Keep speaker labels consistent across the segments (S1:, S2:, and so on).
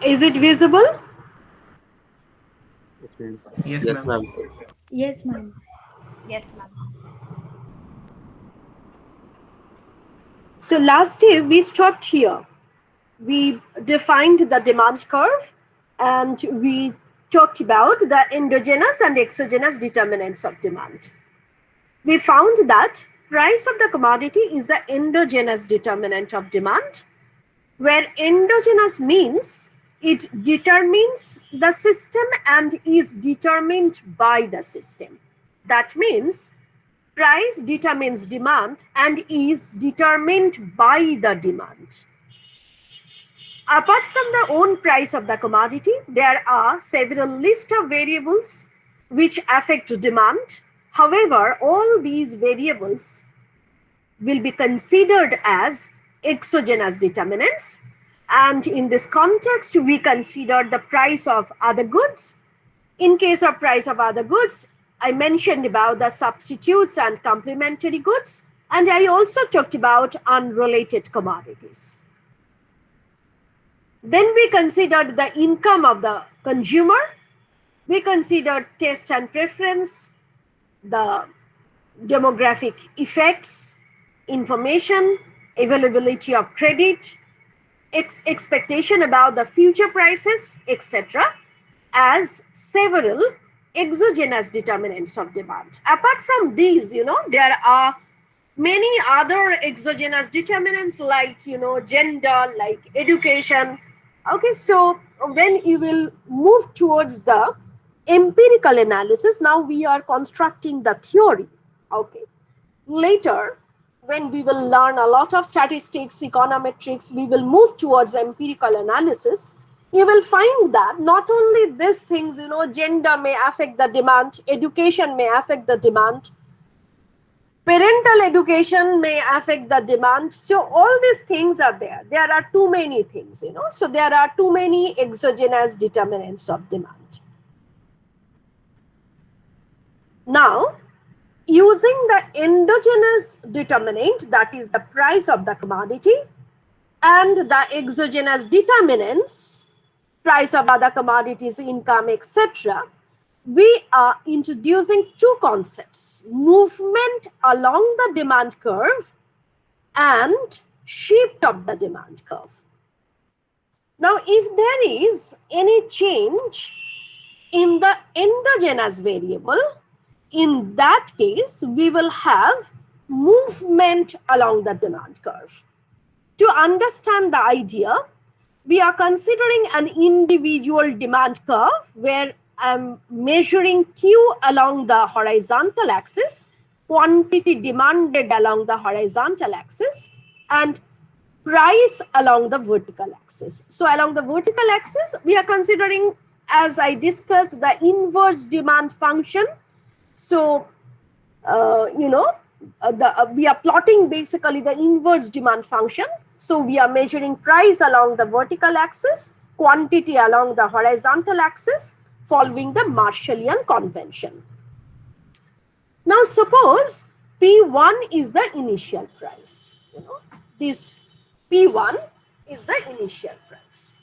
S1: Is it visible?
S2: Yes, ma'am.
S3: Yes,
S2: Yes,
S3: ma'am.
S2: ma'am.
S4: Yes, ma'am.
S5: Yes, ma'am.
S1: So last day we stopped here. We defined the demand curve and we talked about the endogenous and exogenous determinants of demand. We found that price of the commodity is the endogenous determinant of demand, where endogenous means it determines the system and is determined by the system. That means price determines demand and is determined by the demand. Apart from the own price of the commodity, there are several list of variables which affect demand. However, all these variables will be considered as exogenous determinants. And in this context, we consider the price of other goods. In case of price of other goods, I mentioned about the substitutes and complementary goods, and I also talked about unrelated commodities. Then we considered the income of the consumer. We considered taste and preference, the demographic effects, information, availability of credit, expectation about the future prices, etc., as several exogenous determinants of demand. Apart from these, there are many other exogenous determinants like, gender, like education. Okay, so when you will move towards the empirical analysis, now we are constructing the theory. Okay, later when we will learn a lot of statistics, econometrics, we will move towards empirical analysis. You will find that not only these things, gender may affect the demand, education may affect the demand, parental education may affect the demand. So all these things are there. There are too many things, so there are too many exogenous determinants of demand. Now, using the endogenous determinant, that is the price of the commodity, and the exogenous determinants, price of other commodities, income, etc., we are introducing two concepts: movement along the demand curve and shift of the demand curve. Now, if there is any change in the endogenous variable, in that case, we will have movement along the demand curve. To understand the idea, we are considering an individual demand curve where I'm measuring Q along the horizontal axis, quantity demanded along the horizontal axis, and price along the vertical axis. So along the vertical axis, we are considering, as I discussed, the inverse demand function. So, we are plotting basically the inverse demand function. So we are measuring price along the vertical axis, quantity along the horizontal axis, following the Marshallian convention. Now suppose P1 is the initial price. This P1 is the initial price.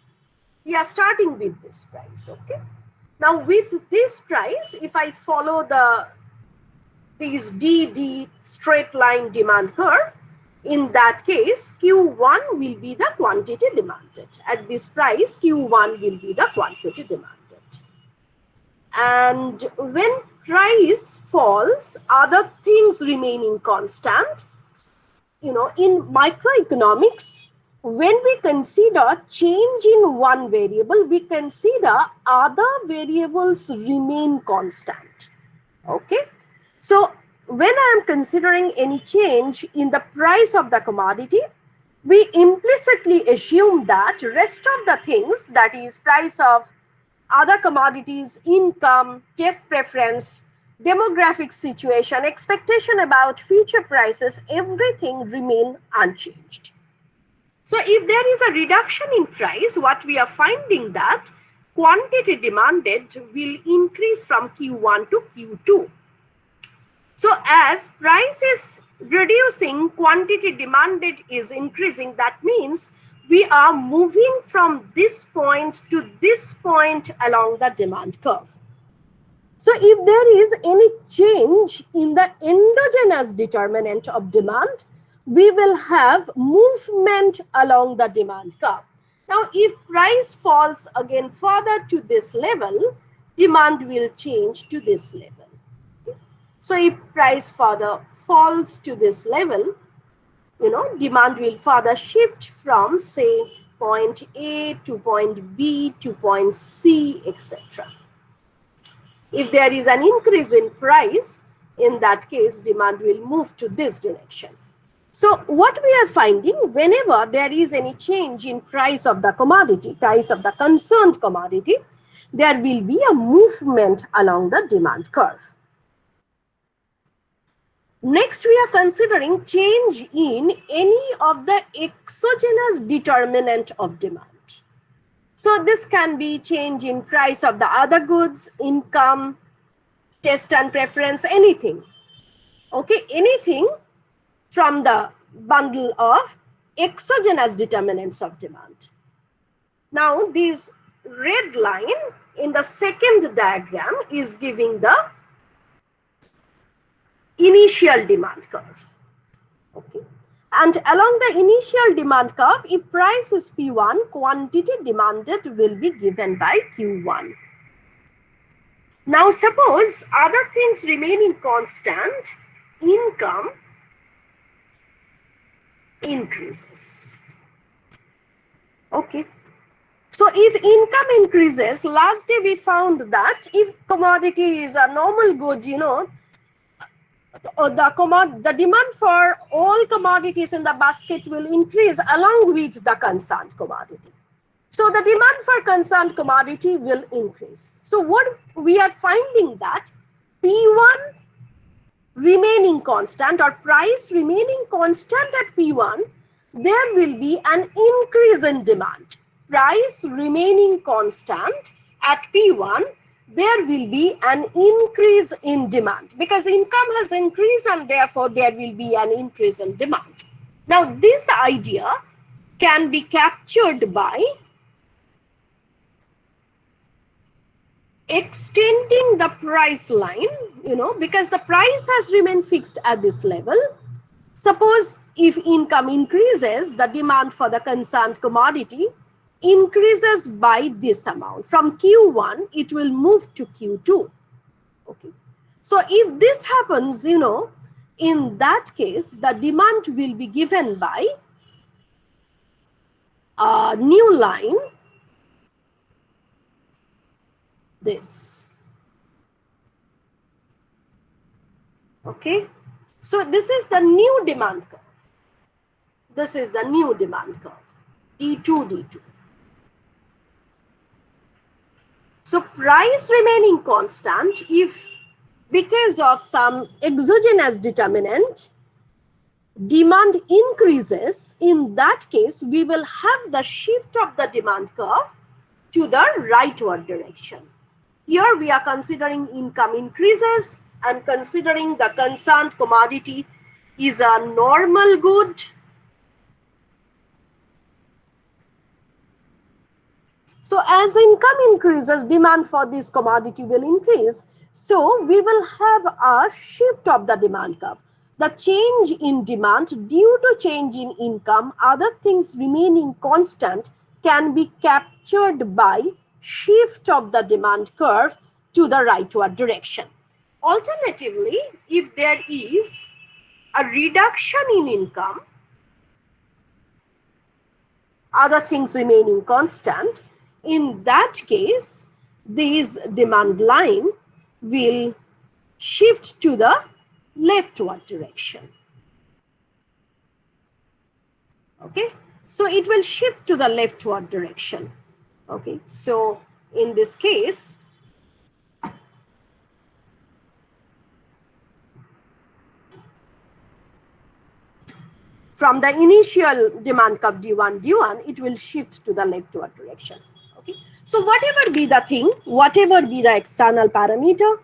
S1: We are starting with this price, okay? Now with this price, if I follow these DD straight line demand curve, in that case, Q1 will be the quantity demanded. At this price, Q1 will be the quantity demanded. And when price falls, other things remaining constant, in microeconomics, when we consider change in one variable, we consider other variables remain constant. Okay. So when I am considering any change in the price of the commodity, we implicitly assume that rest of the things, that is price of other commodities, income, taste preference, demographic situation, expectation about future prices, everything remain unchanged. So if there is a reduction in price, what we are finding that quantity demanded will increase from Q1 to Q2. So as price is reducing, quantity demanded is increasing. That means we are moving from this point to this point along the demand curve. So if there is any change in the endogenous determinant of demand, we will have movement along the demand curve. Now, if price falls again further to this level, demand will change to this level. So if price further falls to this level, demand will further shift from, say, point A to point B to point C, etc. If there is an increase in price, in that case, demand will move to this direction. So what we are finding, whenever there is any change in price of the commodity, price of the concerned commodity, there will be a movement along the demand curve. Next, we are considering change in any of the exogenous determinant of demand. So this can be change in price of the other goods, income, taste and preference, anything. Okay, anything from the bundle of exogenous determinants of demand. Now, this red line in the second diagram is giving the initial demand curve. Okay. And along the initial demand curve, if price is P1, quantity demanded will be given by Q1. Now, suppose other things remaining constant, income increases. Okay. So if income increases, last day we found that if commodity is a normal good, the demand for all commodities in the basket will increase along with the concerned commodity. So the demand for concerned commodity will increase. So what we are finding that P1 remaining constant or price remaining constant at P1, there will be an increase in demand. Price remaining constant at P1, there will be an increase in demand because income has increased and therefore there will be an increase in demand. Now, this idea can be captured by extending the price line, because the price has remained fixed at this level. Suppose if income increases, the demand for the concerned commodity increases by this amount. From Q1, it will move to Q2. Okay. So if this happens, in that case, the demand will be given by a new line, this. Okay. So this is the new demand curve. This is the new demand curve, D2, D2. So price remaining constant, if because of some exogenous determinant, demand increases, in that case, we will have the shift of the demand curve to the rightward direction. Here we are considering income increases and considering the concerned commodity is a normal good. So as income increases, demand for this commodity will increase. So we will have a shift of the demand curve. The change in demand due to change in income, other things remaining constant, can be captured by shift of the demand curve to the rightward direction. Alternatively, if there is a reduction in income, other things remaining constant, in that case, this demand line will shift to the leftward direction. Okay, so it will shift to the leftward direction. Okay, so in this case, from the initial demand curve D1, it will shift to the leftward direction. Okay, so whatever be the thing, whatever be the external parameter,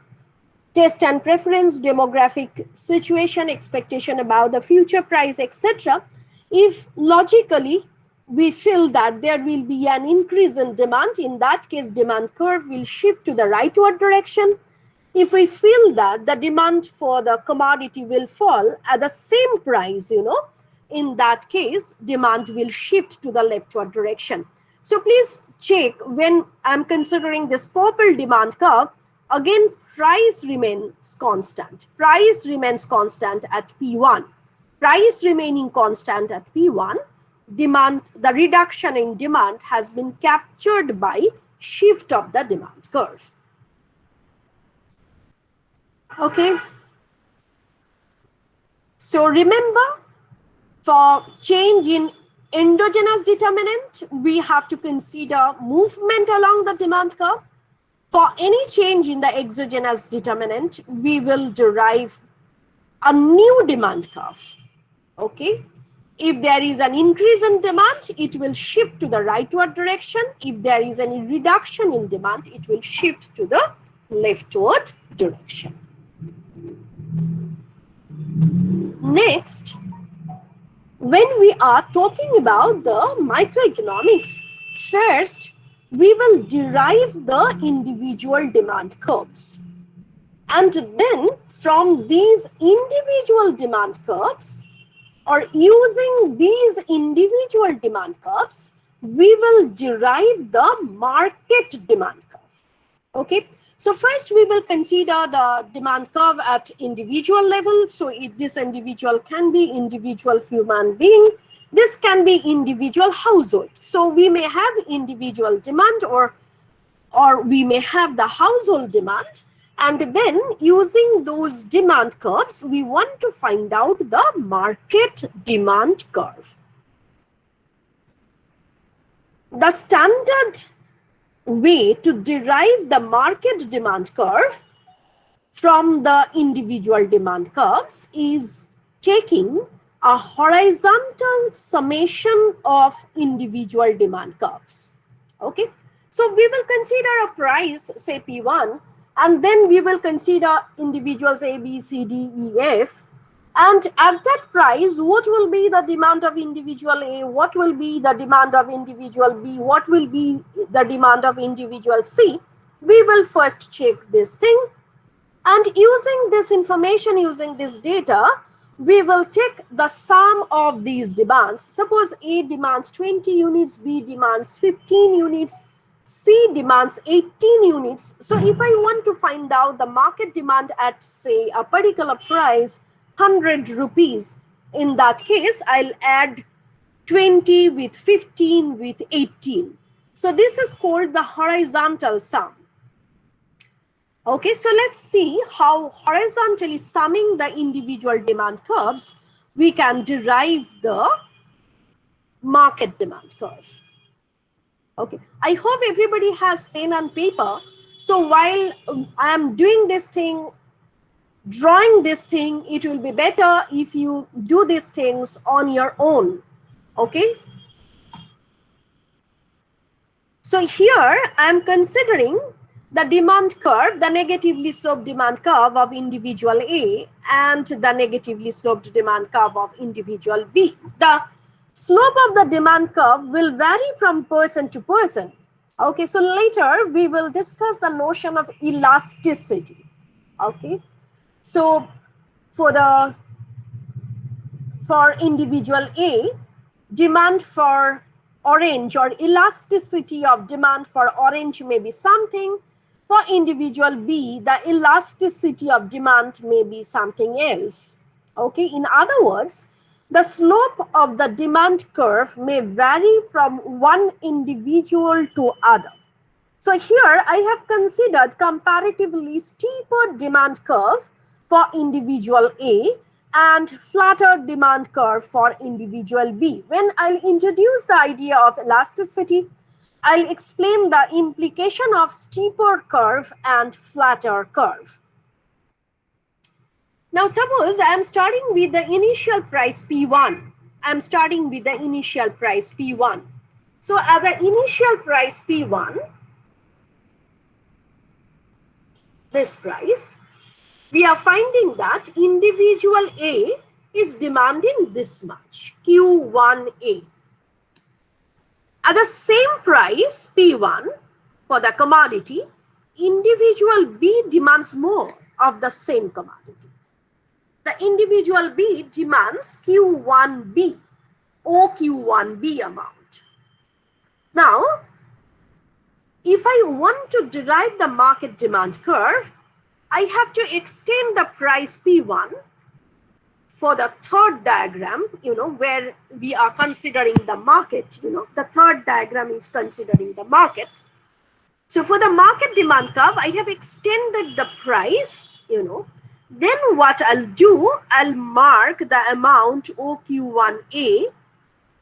S1: taste and preference, demographic situation, expectation about the future price, etc., if logically we feel that there will be an increase in demand, in that case, demand curve will shift to the rightward direction. If we feel that the demand for the commodity will fall at the same price, in that case, demand will shift to the leftward direction. So please check, when I'm considering this purple demand curve, again, price remains constant. Price remains constant at P1. Price remaining constant at P1, demand, the reduction in demand has been captured by shift of the demand curve. Okay. So remember, for change in endogenous determinant, we have to consider movement along the demand curve. For any change in the exogenous determinant, we will derive a new demand curve. Okay. If there is an increase in demand, it will shift to the rightward direction. If there is any reduction in demand, it will shift to the leftward direction. Next, when we are talking about the microeconomics, first we will derive the individual demand curves. And then from these individual demand curves, or using these individual demand curves, we will derive the market demand curve. Okay. So first we will consider the demand curve at individual level. So this individual can be individual human being. This can be individual household. So we may have individual demand or we may have the household demand. And then using those demand curves, we want to find out the market demand curve. The standard way to derive the market demand curve from the individual demand curves is taking a horizontal summation of individual demand curves. Okay. So we will consider a price, say P1, and then we will consider individuals A, B, C, D, E, F. And at that price, what will be the demand of individual A? What will be the demand of individual B? What will be the demand of individual C? We will first check this thing. And using this information, using this data, we will take the sum of these demands. Suppose A demands 20 units, B demands 15 units, C demands 18 units. So if I want to find out the market demand at, say, a particular price, 100 rupees, in that case, I'll add 20 with 15 with 18. So this is called the horizontal sum. Okay, so let's see how horizontally summing the individual demand curves, we can derive the market demand curve. Okay, I hope everybody has pen and paper. So while I am doing this thing, drawing this thing, it will be better if you do these things on your own. Okay. So here I am considering the demand curve, the negatively sloped demand curve of individual A and the negatively sloped demand curve of individual B. The slope of the demand curve will vary from person to person. Okay, so later we will discuss the notion of elasticity. Okay, so for individual A, demand for orange or elasticity of demand for orange may be something. For individual B, the elasticity of demand may be something else. Okay, in other words, the slope of the demand curve may vary from one individual to other. So here I have considered comparatively steeper demand curve for individual A and flatter demand curve for individual B. When I'll introduce the idea of elasticity, I'll explain the implication of steeper curve and flatter curve. Now suppose I am starting with the initial price P1. I'm starting with the initial price P1. So at the initial price P1, this price, we are finding that individual A is demanding this much, Q1A. At the same price, P1, for the commodity, individual B demands more of the same commodity. The individual B demands Q1B, OQ1B amount. Now, if I want to derive the market demand curve, I have to extend the price P1 for the third diagram, where we are considering the market, the third diagram is considering the market. So for the market demand curve, I have extended the price, then what I'll do, I'll mark the amount OQ1A,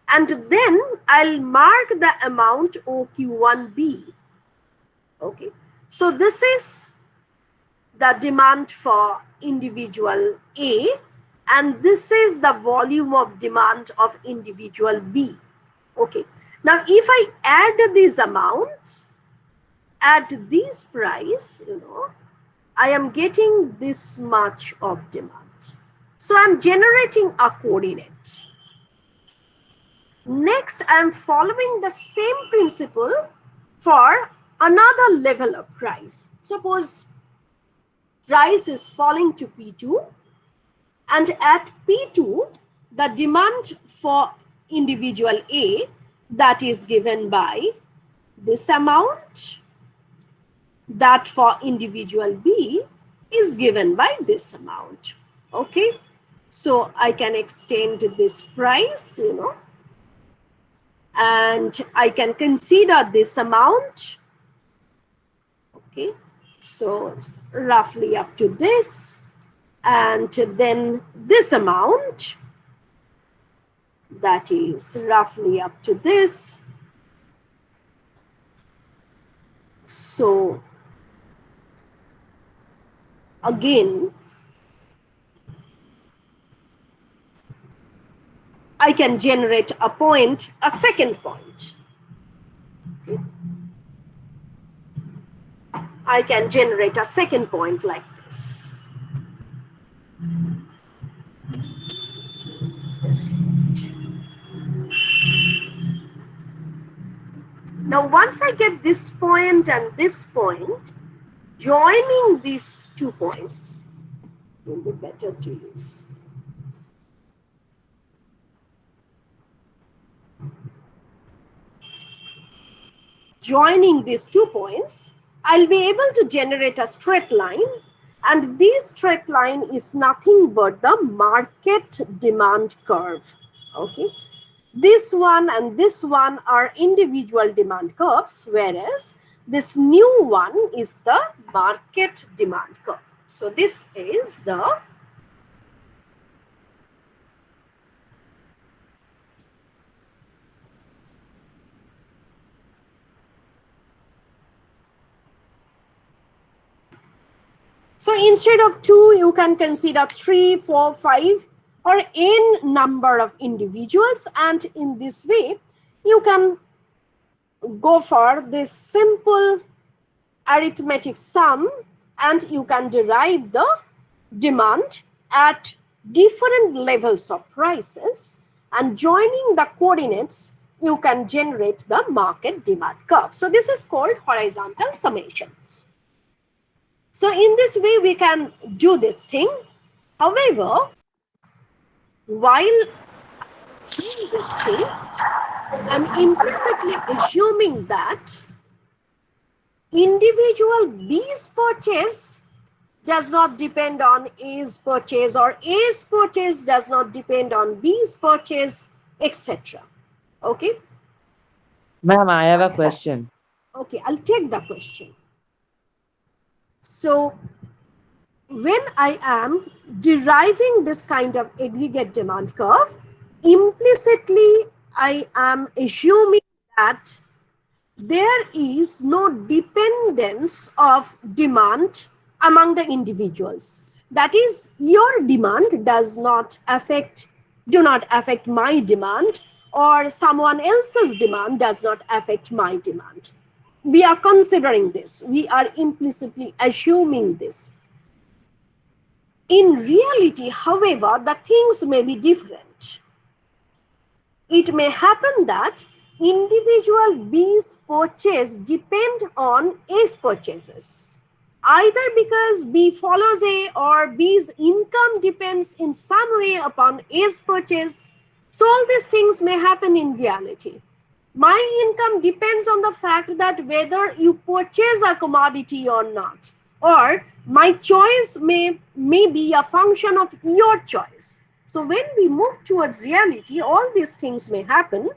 S1: and then I'll mark the amount OQ1B. Okay, so this is the demand for individual A, and this is the volume of demand of individual B. Okay, now if I add these amounts at this price, I am getting this much of demand. So I'm generating a coordinate. Next, I am following the same principle for another level of price. Suppose price is falling to P2, and at P2, the demand for individual A, that is given by this amount, that for individual B is given by this amount. Okay, so I can extend this price, and I can consider this amount. Okay, so roughly up to this, and then this amount, that is roughly up to this. So again, I can generate a point, a second point. I can generate a second point like this. Now, once I get this point and this point, joining these 2 points will be better to use. Joining these 2 points, I'll be able to generate a straight line, and this straight line is nothing but the market demand curve. Okay, this one and this one are individual demand curves, whereas this new one is the market demand curve. So this is the So instead of 2, you can consider 3, 4, 5 or n number of individuals, and in this way you can go for this simple arithmetic sum and you can derive the demand at different levels of prices, and joining the coordinates you can generate the market demand curve. So this is called horizontal summation. So in this way we can do this thing. However, while doing this thing, I'm implicitly assuming that individual B's purchase does not depend on A's purchase, or A's purchase does not depend on B's purchase, etc. Okay?
S2: Ma'am, I have a question.
S1: Okay, I'll take the question. So when I am deriving this kind of aggregate demand curve, implicitly I am assuming that there is no dependence of demand among the individuals. That is, your demand does not affect my demand, or someone else's demand does not affect my demand. We are considering this. We are implicitly assuming this. In reality, however, the things may be different. It may happen that individual B's purchase depend on A's purchases. Either because B follows A or B's income depends in some way upon A's purchase. So all these things may happen in reality. My income depends on the fact that whether you purchase a commodity or not, or my choice may be a function of your choice. So when we move towards reality, all these things may happen.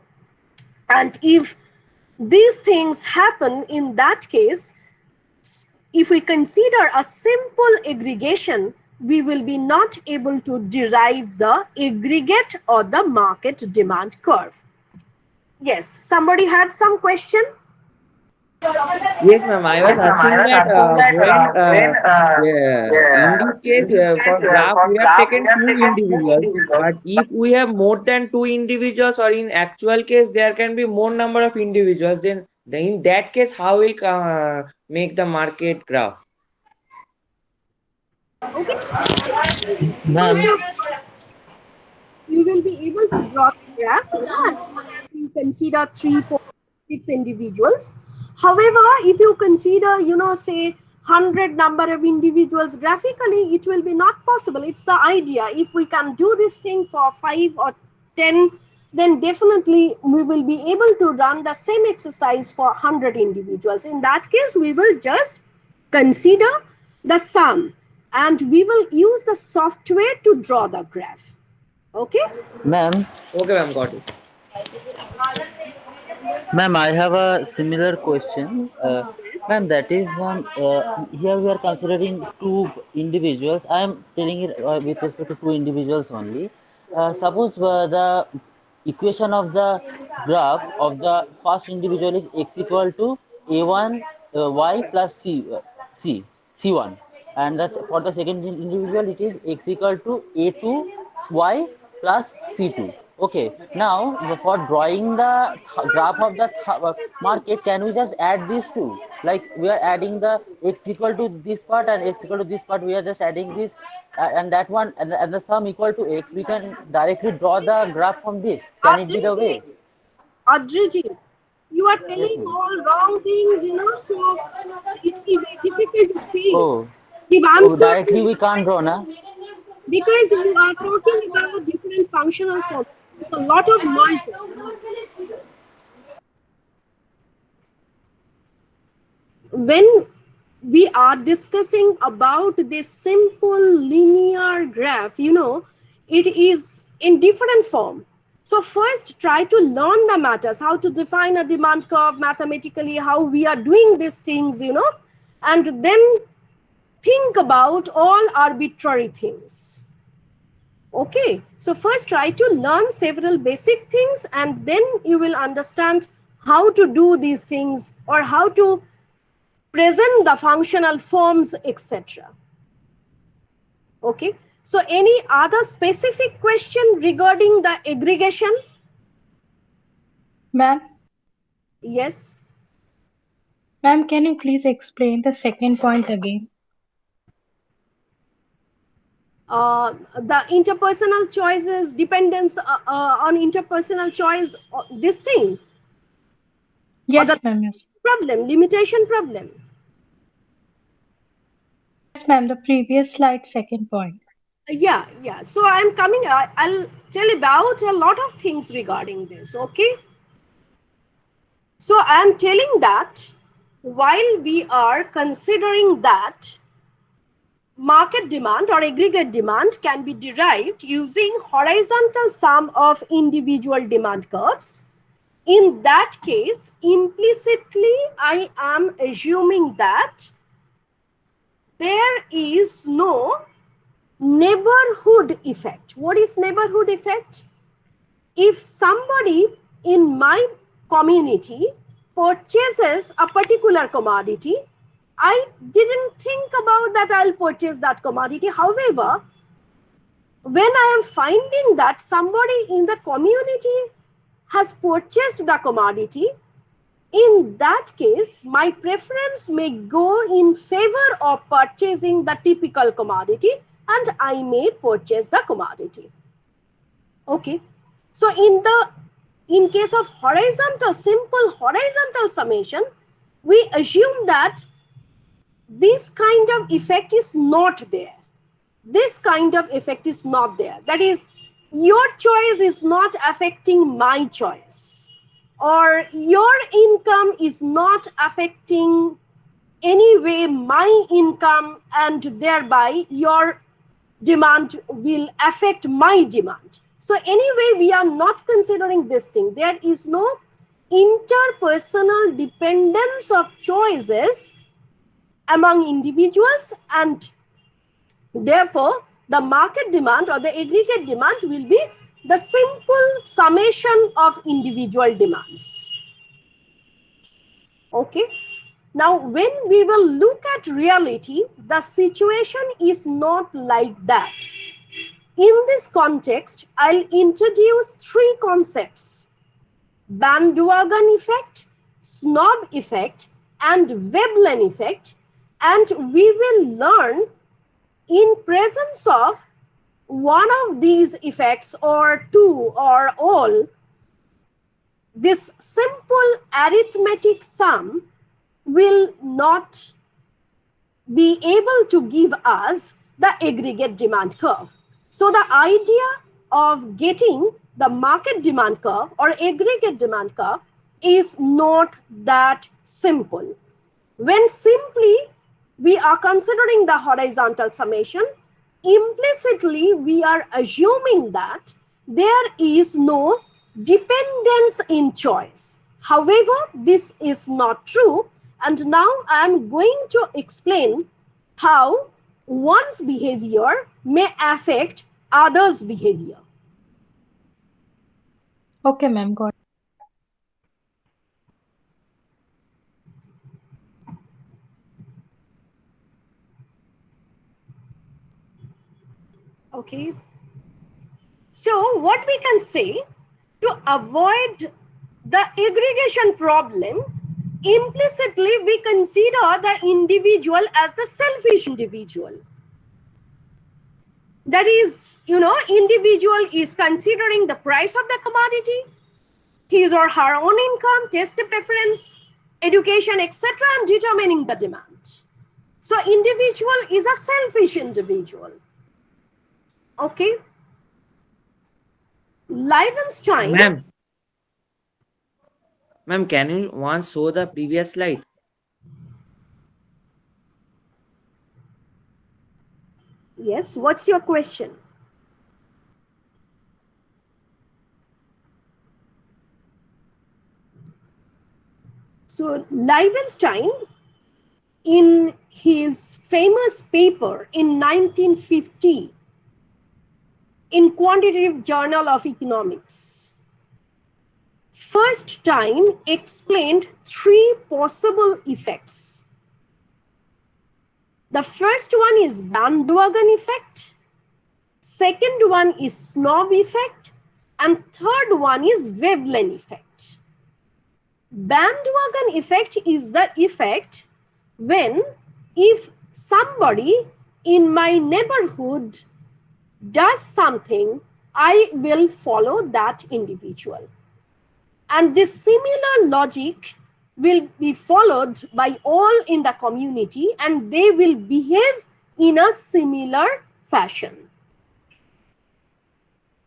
S1: And if these things happen, in that case, if we consider a simple aggregation, we will be not able to derive the aggregate or the market demand curve. Yes, somebody had some question?
S2: Yes, ma'am. I was asking that yeah, in this case, for graph, we have taken two individuals. But if we have more than two individuals, or in actual case, there can be more number of individuals, then in that case, how will make the market graph?
S1: Okay,
S3: Ma'am,
S1: you will be able to draw the graph, as long as you consider 3, 4, 6 individuals. However, if you consider, say 100 number of individuals graphically, it will be not possible. It's the idea. If we can do this thing for 5 or 10, then definitely we will be able to run the same exercise for 100 individuals. In that case, we will just consider the sum and we will use the software to draw the graph. Okay?
S3: ma'am,
S2: Okay, ma'am, got it.
S3: ma'am, I have a similar question.
S1: Yes.
S3: Ma'am, that is, ma'am, here we are considering two individuals. I am telling it with respect to two individuals only. Suppose the equation of the graph of the first individual is x equal to a1 y plus c c1, and that's for the second individual it is x equal to a2 y plus c2. Okay, now for drawing the graph of the market, can we just add these two? Like we are adding the x equal to this part and x equal to this part, we are just adding this and that one, and the sum equal to x. We can directly draw the graph from this. Can it be the way?
S1: Adrijit, Adrijit, you are
S3: Yes,
S1: telling
S3: ma'am.
S1: all wrong things, so it will be difficult to see.
S3: Oh,
S1: Give
S3: oh,
S1: answer
S3: directly we can't draw, na?
S1: because you are talking about different functional forms. There's a lot of noise there. When we are discussing about this simple linear graph, it is in different form. So first try to learn the matters, how to define a demand curve mathematically, how we are doing these things, and then think about all arbitrary things. Okay, so first try to learn several basic things and then you will understand how to do these things or how to present the functional forms, etc. Okay, so any other specific question regarding the aggregation?
S4: Ma'am,
S1: Yes.
S4: ma'am, can you please explain the second point again?
S1: The interpersonal choices, dependence on interpersonal choice, this thing, or the
S4: Yes, ma'am, yes.
S1: problem, limitation problem.
S4: Yes, ma'am, the previous slide, second point.
S1: Yeah. So I'm coming, I'll tell about a lot of things regarding this. Okay, so I'm telling that while we are considering that market demand or aggregate demand can be derived using horizontal sum of individual demand curves, in that case implicitly I am assuming that there is no neighborhood effect. What is neighborhood effect? If somebody in my community purchases a particular commodity, I didn't think about that I'll purchase that commodity. However, when I am finding that somebody in the community has purchased the commodity, in that case, my preference may go in favor of purchasing the typical commodity and I may purchase the commodity. Okay. So in the in case of horizontal, simple horizontal summation, we assume that this kind of effect is not there. This kind of effect is not there. That is, your choice is not affecting my choice, or your income is not affecting anyway my income, and thereby your demand will affect my demand. So anyway, we are not considering this thing. There is no interpersonal dependence of choices among individuals, and therefore the market demand or the aggregate demand will be the simple summation of individual demands. Okay. Now, when we will look at reality, the situation is not like that. In this context, I'll introduce three concepts: bandwagon effect, snob effect, and Veblen effect, and we will learn, in presence of one of these effects or two or all, this simple arithmetic sum will not be able to give us the aggregate demand curve. So the idea of getting the market demand curve or aggregate demand curve is not that simple. When simply we are considering the horizontal summation, implicitly we are assuming that there is no dependence in choice. However, this is not true, and now I am going to explain how one's behavior may affect others' behavior.
S4: Okay, ma'am, got
S1: Okay. So what we can say, to avoid the aggregation problem, implicitly we consider the individual as the selfish individual. That is, individual is considering the price of the commodity, his or her own income, taste preference, education, etc., and determining the demand. So individual is a selfish individual. Okay. Liebenstein.
S2: Ma'am, can you once show the previous slide?
S1: Yes, what's your question? So Liebenstein, in his famous paper in 1950 in Quantitative Journal of Economics, first time explained three possible effects. The first one is bandwagon effect, second one is snob effect, and third one is Veblen effect. Bandwagon effect is the effect when, if somebody in my neighborhood does something, I will follow that individual. And this similar logic will be followed by all in the community, and they will behave in a similar fashion.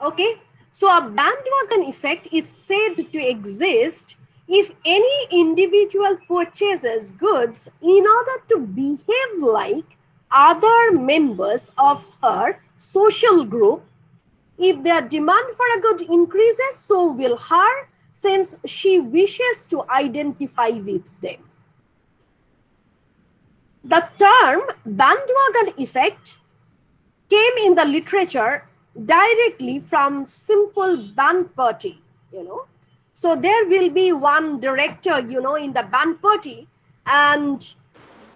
S1: Okay, so a bandwagon effect is said to exist if any individual purchases goods in order to behave like other members of her social group. If their demand for a good increases, so will her, since she wishes to identify with them. The term bandwagon effect came in the literature directly from simple band party, So there will be one director, in the band party, and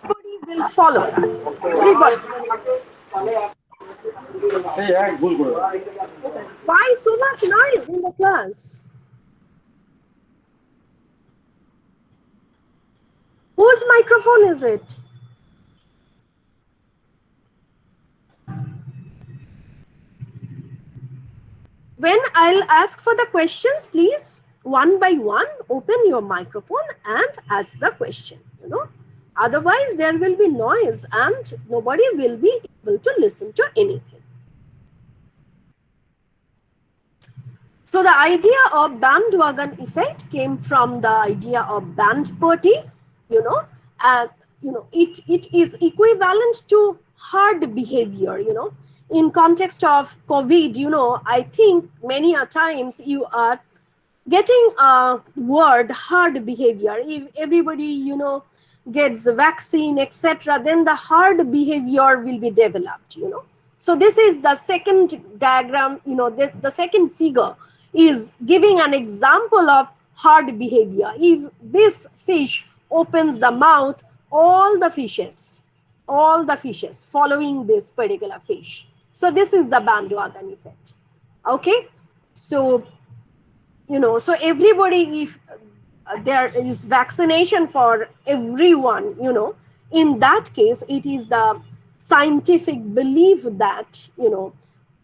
S1: everybody will follow. Everybody. Why so much noise in the class? Whose microphone is it? When I'll ask for the questions, please one by one, open your microphone and ask the question, Otherwise, there will be noise and nobody will be able to listen to anything. So the idea of bandwagon effect came from the idea of band party, you know, and it is equivalent to hard behavior, In context of COVID, I think many a times you are getting a word hard behavior. If everybody, gets a vaccine, etc., then the hard behavior will be developed, So this is the second diagram, the second figure is giving an example of hard behavior. If this fish opens the mouth, all the fishes following this particular fish. So this is the bandwagon effect. Okay. So everybody, if there is vaccination for everyone, in that case, it is the scientific belief that,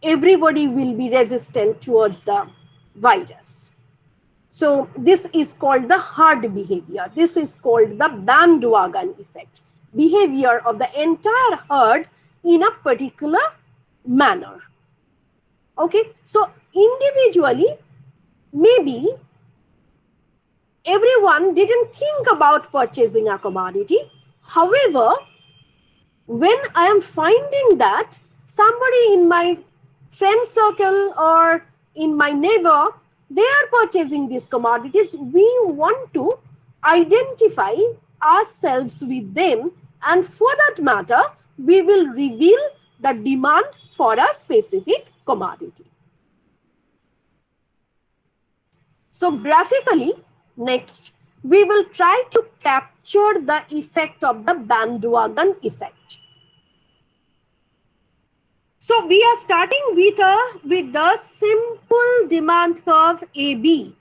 S1: everybody will be resistant towards the virus. So this is called the hard behavior. This is called the bandwagon effect, behavior of the entire herd in a particular manner. Okay, so individually, maybe everyone didn't think about purchasing a commodity. However, when I am finding that somebody in my friend circle or in my neighbor, they are purchasing these commodities, we want to identify ourselves with them, and for that matter, we will reveal the demand for a specific commodity. So graphically, next, we will try to capture the effect of the bandwagon effect. So we are starting with the simple demand curve AB.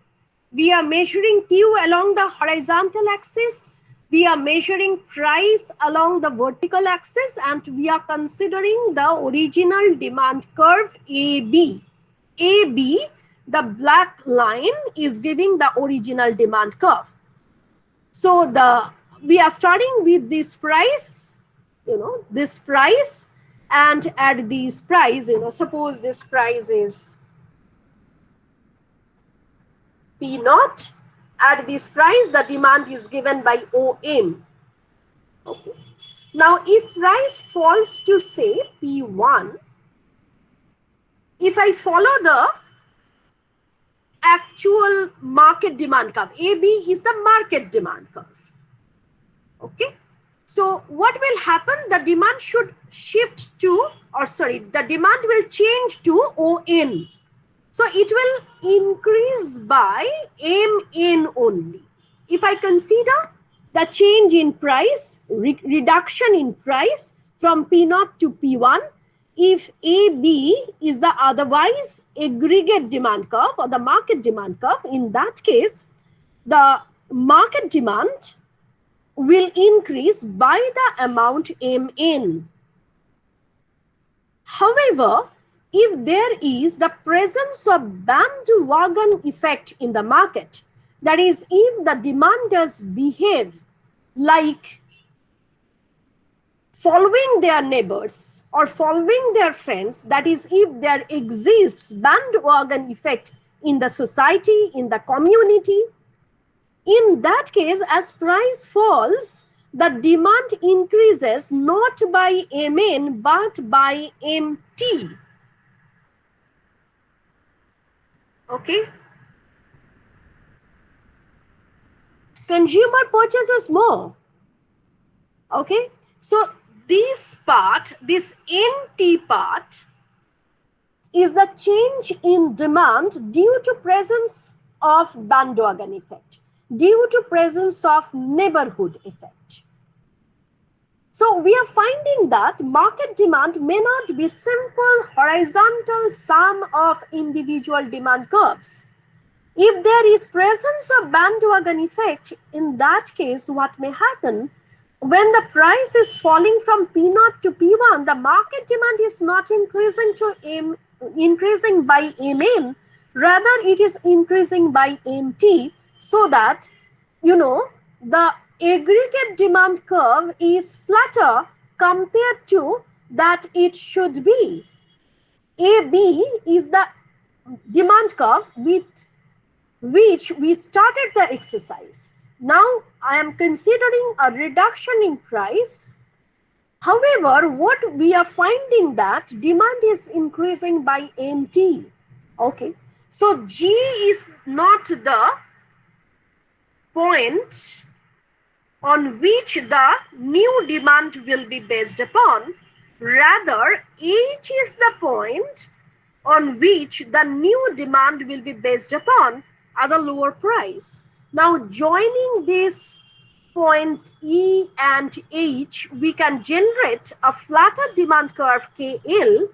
S1: We are measuring Q along the horizontal axis. We are measuring price along the vertical axis, and we are considering the original demand curve AB. AB, the black line, is giving the original demand curve. So we are starting with this price, this price, and at this price, suppose this price is P naught. At this price, the demand is given by OM. Okay. Now, if price falls to say P1, if I follow the actual market demand curve, AB is the market demand curve. Okay. So what will happen? The demand should shift to, the demand will change to ON. So it will increase by MN only. If I consider the change in price, reduction in price from P0 to P1, if AB is the otherwise aggregate demand curve or the market demand curve, in that case, the market demand will increase by the amount MN. However, if there is the presence of bandwagon effect in the market, that is, if the demanders behave like following their neighbors or following their friends, that is, if there exists bandwagon effect in the society, in the community, in that case, as price falls, the demand increases not by MN but by MT. Okay. Consumer purchases more. Okay. So this part, this NT part, is the change in demand due to presence of bandwagon effect, due to presence of neighborhood effect. So we are finding that market demand may not be simple horizontal sum of individual demand curves. If there is presence of bandwagon effect, in that case, what may happen? When the price is falling from P0 to P1, the market demand is not increasing by MN, Rather, it is increasing by MT, so that, the aggregate demand curve is flatter compared to that it should be. AB is the demand curve with which we started the exercise. Now I am considering a reduction in price. However, what we are finding that demand is increasing by MT. Okay. So G is not the point on which the new demand will be based upon. Rather, H is the point on which the new demand will be based upon at a lower price. Now, joining this point E and H, we can generate a flatter demand curve KL,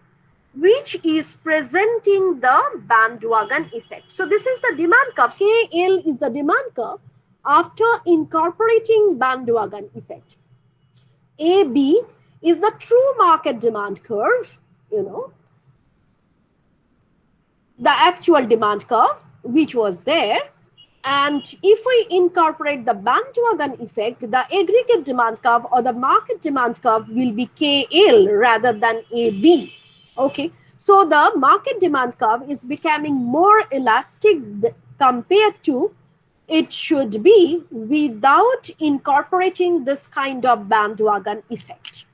S1: which is presenting the bandwagon effect. So this is the demand curve. KL is the demand curve after incorporating bandwagon effect. AB is the true market demand curve, the actual demand curve, which was there. And if we incorporate the bandwagon effect, the aggregate demand curve or the market demand curve will be KL rather than AB. Okay, so the market demand curve is becoming more elastic compared to it should be without incorporating this kind of bandwagon effect.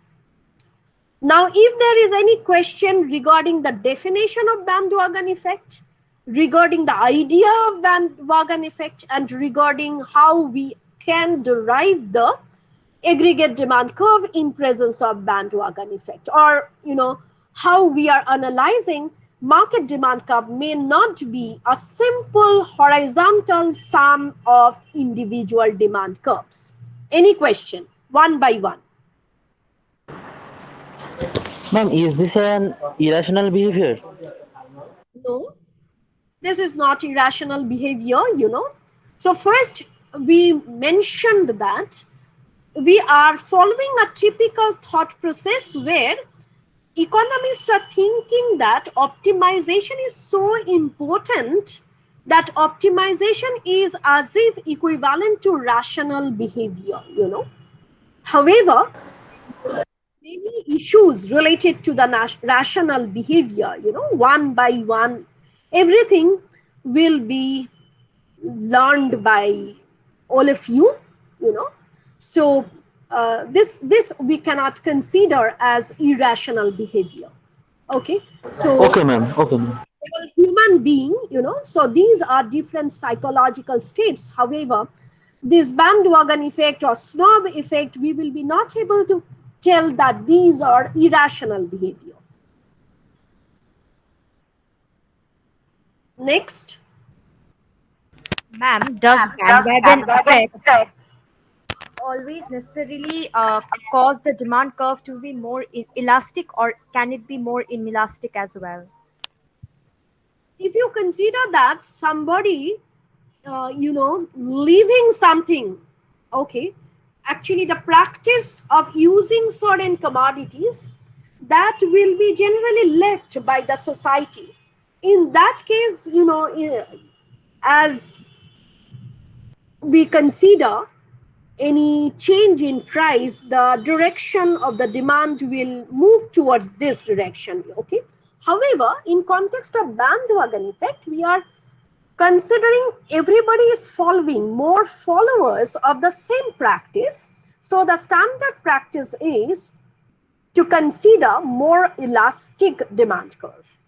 S1: Now, if there is any question regarding the definition of bandwagon effect, regarding the idea of bandwagon effect, and regarding how we can derive the aggregate demand curve in presence of bandwagon effect, or how we are analyzing market demand curve may not be a simple horizontal sum of individual demand curves. Any question? One by one.
S3: Ma'am, is this an irrational behavior?
S1: No, this is not irrational behavior. So first, we mentioned that we are following a typical thought process where economists are thinking that optimization is so important that optimization is as if equivalent to rational behavior. However, many issues related to the rational behavior, one by one, everything will be learned by all of you. So this we cannot consider as irrational behavior. Okay, so
S3: Okay, ma'am. Okay, ma'am.
S1: human being, so these are different psychological states. However, this bandwagon effect or snob effect, we will be not able to tell that these are irrational behavior. Next.
S5: Ma'am, does bandwagon effect always necessarily cause the demand curve to be more elastic, or can it be more inelastic as well?
S1: If you consider that somebody leaving something, okay, actually the practice of using certain commodities, that will be generally left by the society. In that case, as we consider any change in price, the direction of the demand will move towards this direction. Okay, however, in context of bandwagon effect, we are considering everybody is following more followers of the same practice. So the standard practice is to consider more elastic demand curve.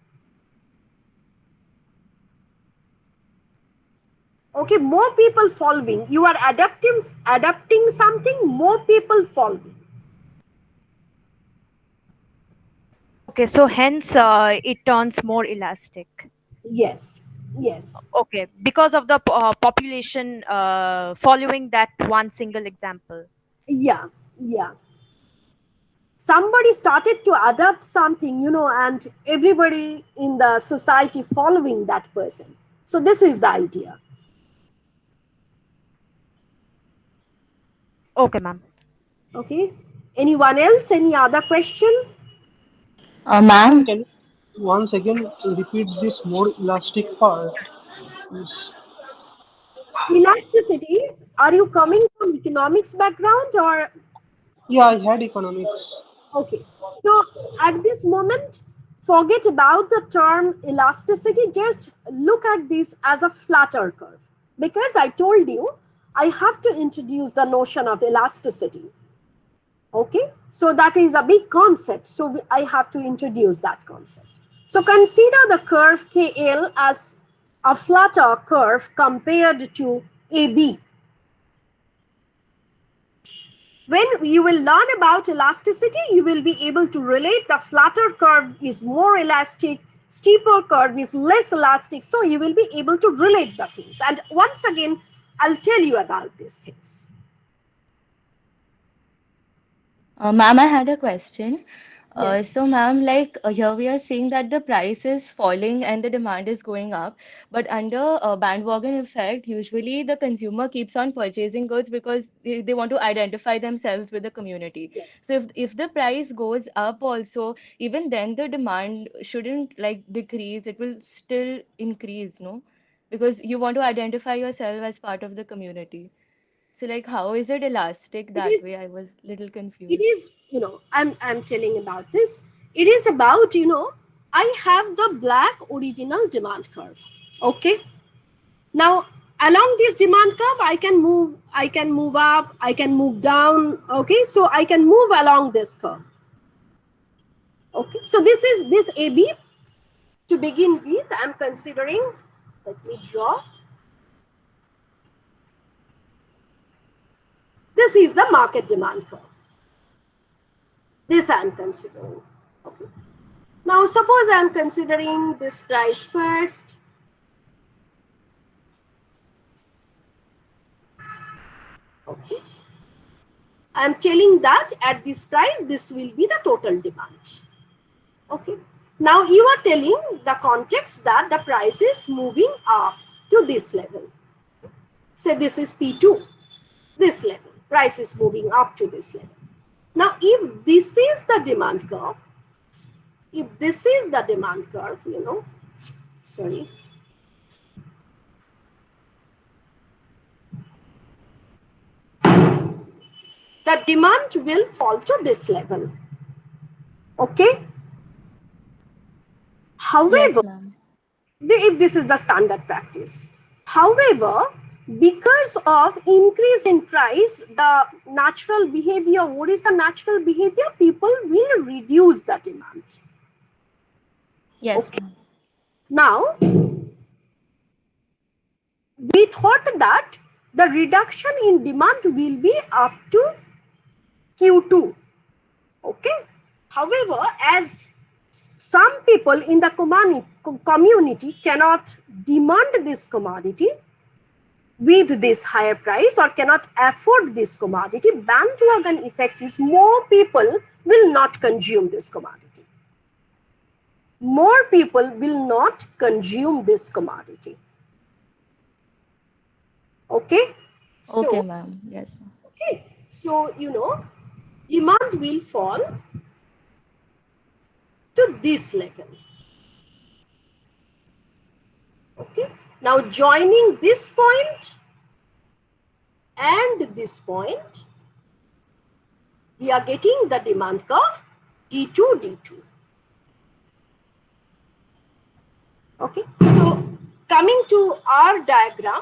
S1: Okay, more people following, you are adapting something, more people following.
S5: Okay, so hence it turns more elastic.
S1: Yes, yes,
S5: Okay, because of the population following that one single example.
S1: yeah, yeah. Somebody started to adapt something, and everybody in the society following that person. So this is the idea.
S5: Okay, ma'am.
S1: Okay, anyone else, any other question?
S4: Ma'am,
S6: Can Once again, repeat this more elastic part. Yes.
S1: Elasticity, are you coming from economics background or
S6: Yeah, I had economics.
S1: okay? So at this moment, forget about the term elasticity. Just look at this as a flatter curve. Because I told you, I have to introduce the notion of elasticity. Okay, so that is a big concept. So I have to introduce that concept. So consider the curve KL as a flatter curve compared to AB. When you will learn about elasticity, you will be able to relate the flatter curve is more elastic, steeper curve is less elastic. So you will be able to relate the things. And once again, I'll tell you about these things.
S7: Ma'am, I had a question.
S1: Yes,
S7: So, ma'am, here we are seeing that the price is falling and the demand is going up, but under bandwagon effect, usually the consumer keeps on purchasing goods because they want to identify themselves with the community.
S1: yes.
S7: So, if the price goes up also, even then the demand shouldn't like decrease, it will still increase, no? Because you want to identify yourself as part of the community. So, like, how is it elastic
S1: It
S7: that
S1: is
S7: way? I was little
S1: it
S7: confused.
S1: is I'm telling about this. It is about, I have the black original demand curve. Okay, now along this demand curve I can move up, I can move down. Okay, so I can move along this curve. Okay, so this is this AB. To begin with, I'm considering, let me draw, this is the market demand curve. This I'm considering. Okay, now suppose I'm considering this price first. Okay, I'm telling that at this price, this will be the total demand. Okay. Now you are telling the context that the price is moving up to this level. Say this is P2, this level. Price is moving up to this level. Now, if this is the demand curve, sorry, the demand will fall to this level. Okay. However,
S7: Yes, ma'am.
S1: if this is the standard practice. However, because of increase in price, the natural behavior, what is the natural behavior? People will reduce the demand.
S7: Yes,
S1: Okay.
S7: ma'am.
S1: Now, we thought that the reduction in demand will be up to Q2. Okay. However, as some people in the community cannot demand this commodity with this higher price or cannot afford this commodity, bandwagon effect is more people will not consume this commodity. More people will not consume this commodity. Okay.
S7: Okay,
S1: So,
S7: ma'am. Yes, ma'am.
S1: okay. So, demand will fall to this level. Okay. Now, joining this point and this point, we are getting the demand curve D2, D2. Okay, so coming to our diagram,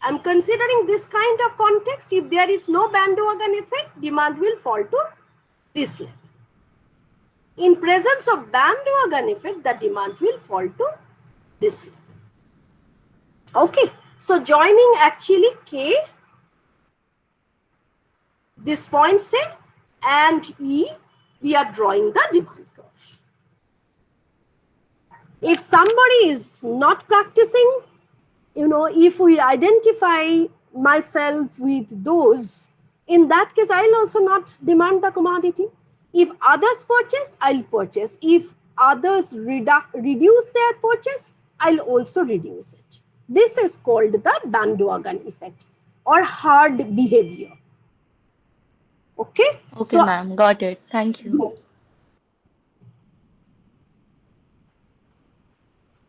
S1: I'm considering this kind of context. If there is no bandwagon effect, demand will fall to this level. In presence of bandwagon effect, the demand will fall to this level. Okay, so joining actually K, this point say, and E, we are drawing the demand curve. If somebody is not practicing, if we identify myself with those, in that case, I'll also not demand the commodity. If others purchase, I'll purchase. If others reduce their purchase, I'll also reduce it. This is called the bandwagon effect or herd behavior. Okay,
S7: Okay,
S1: so
S7: ma'am. Got it. Thank you.
S1: good.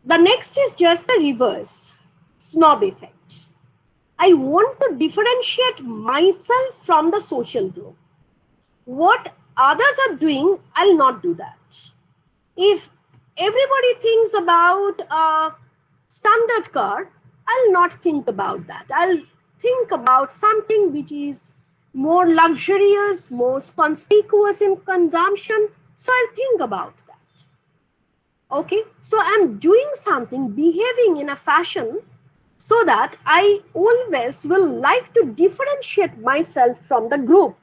S1: The next is just the reverse, snob effect. I want to differentiate myself from the social group. What others are doing, I'll not do that. If everybody thinks about a standard car, I'll not think about that. I'll think about something which is more luxurious, more conspicuous in consumption. So I'll think about that. Okay, so I'm doing something, behaving in a fashion so that I always will like to differentiate myself from the group.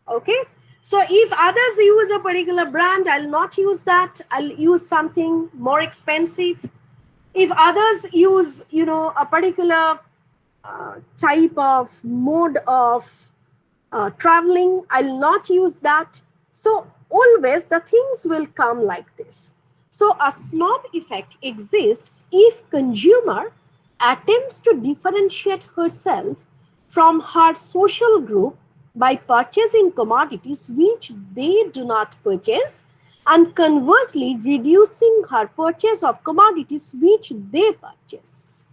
S1: Okay, so if others use a particular brand, I'll not use that. I'll use something more expensive. If others use, a particular type of mode of traveling, I'll not use that. So always the things will come like this. So a snob effect exists if consumer attempts to differentiate herself from her social group by purchasing commodities which they do not purchase, and conversely reducing her purchase of commodities which they purchase.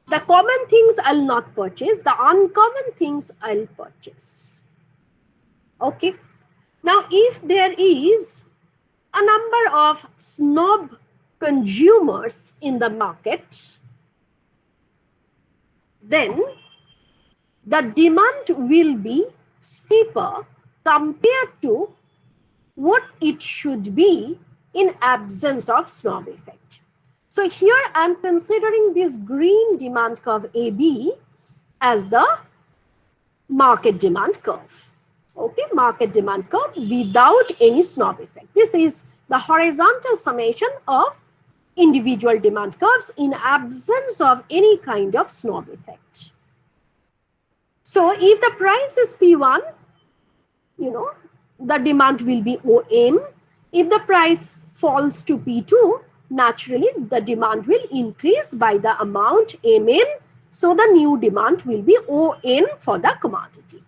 S1: The common things I'll not purchase, the uncommon things I'll purchase. Okay. Now, if there is a number of snob consumers in the market, then the demand will be steeper compared to what it should be in absence of snob effect. So here I'm considering this green demand curve AB as the market demand curve. Okay, market demand curve without any snob effect. This is the horizontal summation of individual demand curves in absence of any kind of snob effect. So if the price is P1, the demand will be OM. If the price falls to P2, naturally the demand will increase by the amount MN. So the new demand will be ON for the commodity.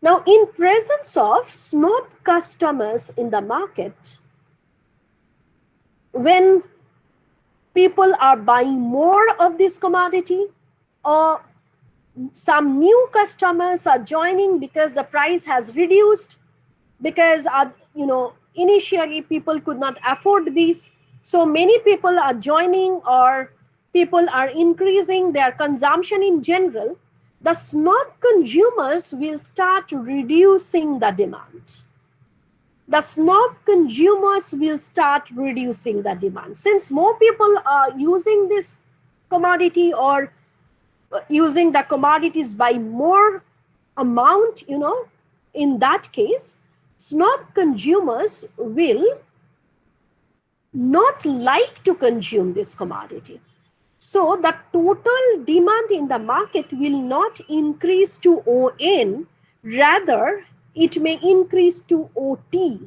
S1: Now, in presence of snob customers in the market, when people are buying more of this commodity, or some new customers are joining because the price has reduced, because initially people could not afford these, so many people are joining, or people are increasing their consumption in general, the snob consumers will start reducing the demand. The snob consumers will start reducing the demand. Since more people are using this commodity, or using the commodities by more amount, in that case, snob consumers will not like to consume this commodity. So the total demand in the market will not increase to ON, rather it may increase to OT.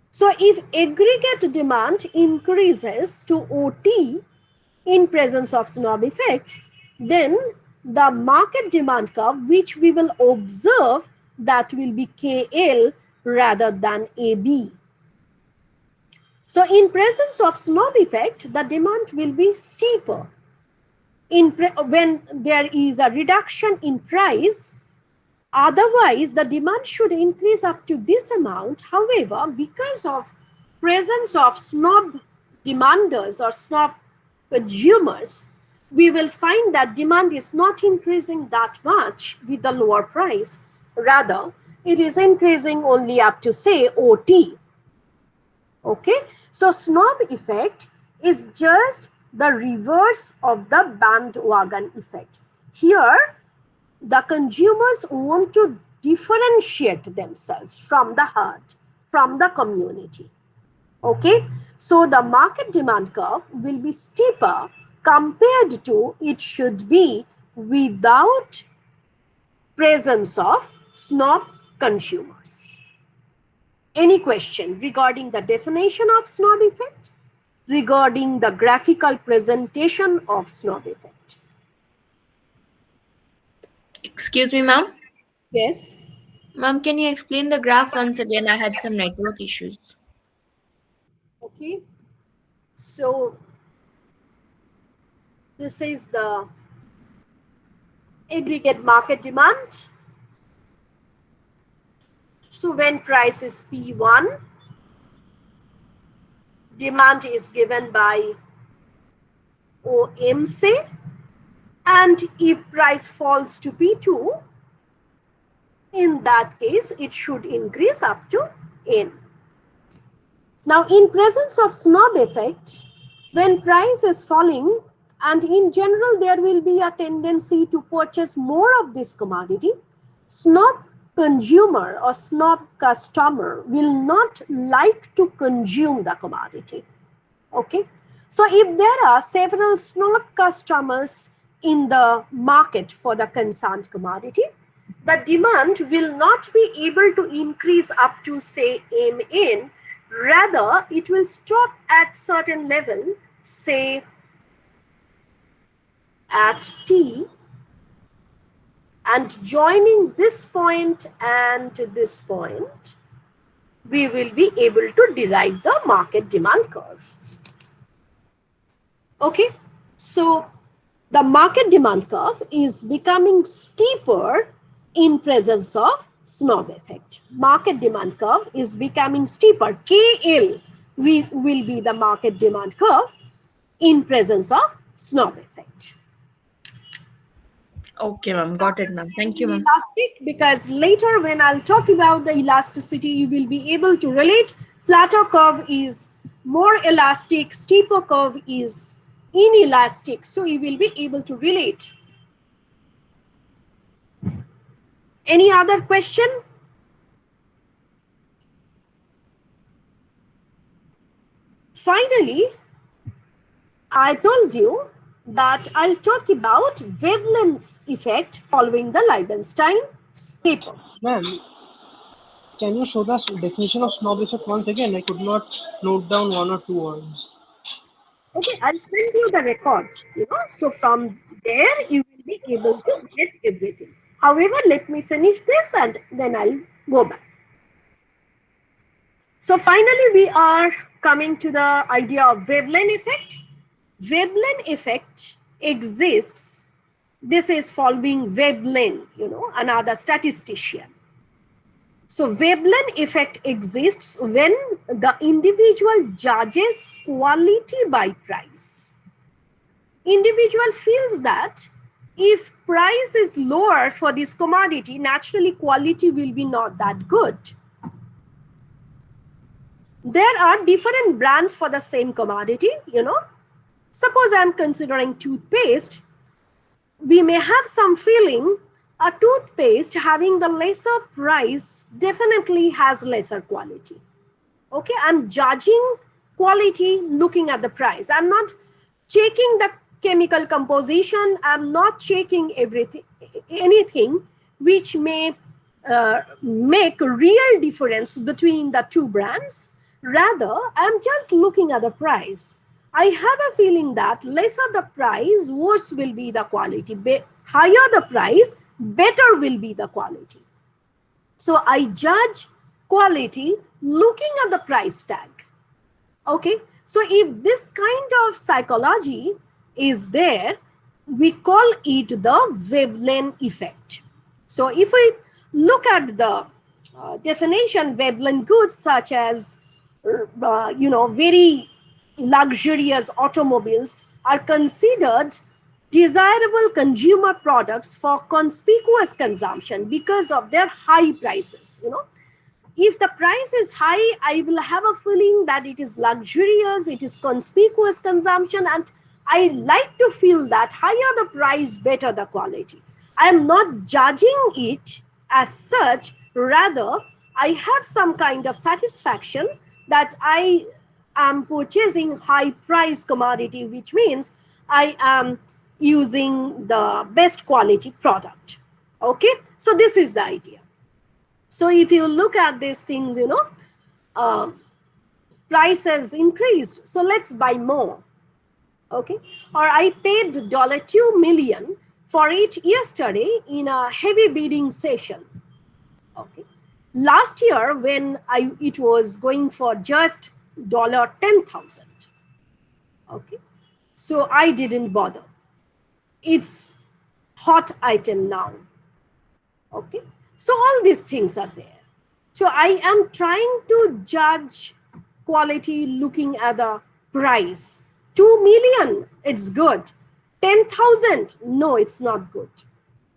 S1: So if aggregate demand increases to OT in presence of snob effect, then the market demand curve, which we will observe, that will be KL rather than AB. So in presence of snob effect, the demand will be steeper. When there is a reduction in price, otherwise the demand should increase up to this amount. However, because of presence of snob demanders or snob consumers, we will find that demand is not increasing that much with the lower price. Rather, it is increasing only up to, say, OT. Okay, so snob effect is just the reverse of the bandwagon effect. Here, the consumers want to differentiate themselves from the herd, from the community. Okay, so the market demand curve will be steeper compared to it should be without presence of snob consumers. Any question regarding the definition of snob effect, regarding the graphical presentation of snob effect?
S8: Excuse me, ma'am.
S1: Yes.
S8: Ma'am, can you explain the graph once again? I had some network issues.
S1: Okay, so this is the aggregate market demand. So when price is P1, demand is given by OMC, and if price falls to P2, in that case it should increase up to N. Now in presence of snob effect, when price is falling, and in general there will be a tendency to purchase more of this commodity, snob consumer or snob customer will not like to consume the commodity. Okay, so if there are several snob customers in the market for the concerned commodity, the demand will not be able to increase up to say Mn, rather it will stop at certain level, say at T, and joining this point and this point, we will be able to derive the market demand curve. Okay, so the market demand curve is becoming steeper in presence of snob effect. Market demand curve is becoming steeper. KL will be the market demand curve in presence of snob effect.
S8: Okay, ma'am. Got it, ma'am. Thank you, ma'am.
S1: Elastic, because later when I'll talk about the elasticity, you will be able to relate. Flatter curve is more elastic, steeper curve is inelastic. So you will be able to relate. Any other question? Finally, I told you that I'll talk about wavelength effect following the Liebenstein paper.
S6: Ma'am, can you show the definition of snob effect once again? I could not note down one or two words.
S1: Okay, I'll send you the record, so from there you will be able to get everything. However, let me finish this and then I'll go back. So finally, we are coming to the idea of Veblen effect. Veblen effect exists. This is following Veblen, another statistician. So Veblen effect exists when the individual judges quality by price. Individual feels that if price is lower for this commodity, naturally quality will be not that good. There are different brands for the same commodity, Suppose I'm considering toothpaste. We may have some feeling a toothpaste having the lesser price definitely has lesser quality. Okay, I'm judging quality looking at the price. I'm not checking the chemical composition. I'm not checking anything which may make a real difference between the two brands. Rather, I'm just looking at the price. I have a feeling that lesser the price, worse will be the quality. Higher the price, better will be the quality. So I judge quality looking at the price tag. Okay, so if this kind of psychology is there, we call it the Veblen effect. So if we look at the definition, Veblen goods such as very luxurious automobiles are considered desirable consumer products for conspicuous consumption because of their high prices. If the price is high, I will have a feeling that it is luxurious, it is conspicuous consumption, and I like to feel that higher the price, better the quality. I am not judging it as such, rather I have some kind of satisfaction that I am purchasing high price commodity, which means I am using the best quality product. Okay, so this is the idea. So if you look at these things, prices increased, so let's buy more. Okay, or I paid $2 million for it yesterday in a heavy bidding session. Okay, last year when it was going for just $10,000. Okay, so I didn't bother. It's hot item now. Okay, so all these things are there. So I am trying to judge quality looking at the price. 2 million, it's good. 10,000, no, it's not good.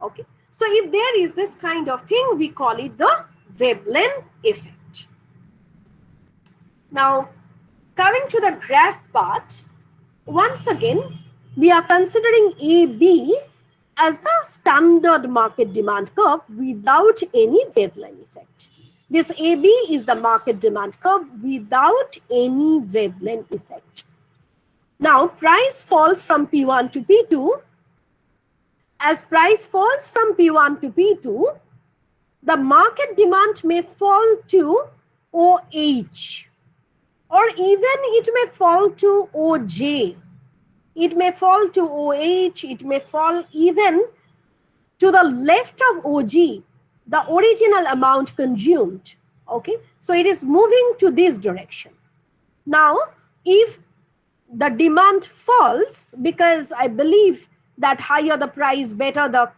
S1: Okay, so if there is this kind of thing, we call it the Veblen effect. Now, coming to the graph part, once again, we are considering AB as the standard market demand curve without any Veblen effect. This AB is the market demand curve without any Veblen effect. Now, price falls from P1 to P2. As price falls from P1 to P2, the market demand may fall to OH, or even it may fall to OJ. It may fall to OH, it may fall even to the left of OG, the original amount consumed. Okay, so it is moving to this direction. Now, if the demand falls, because I believe that higher the price, better the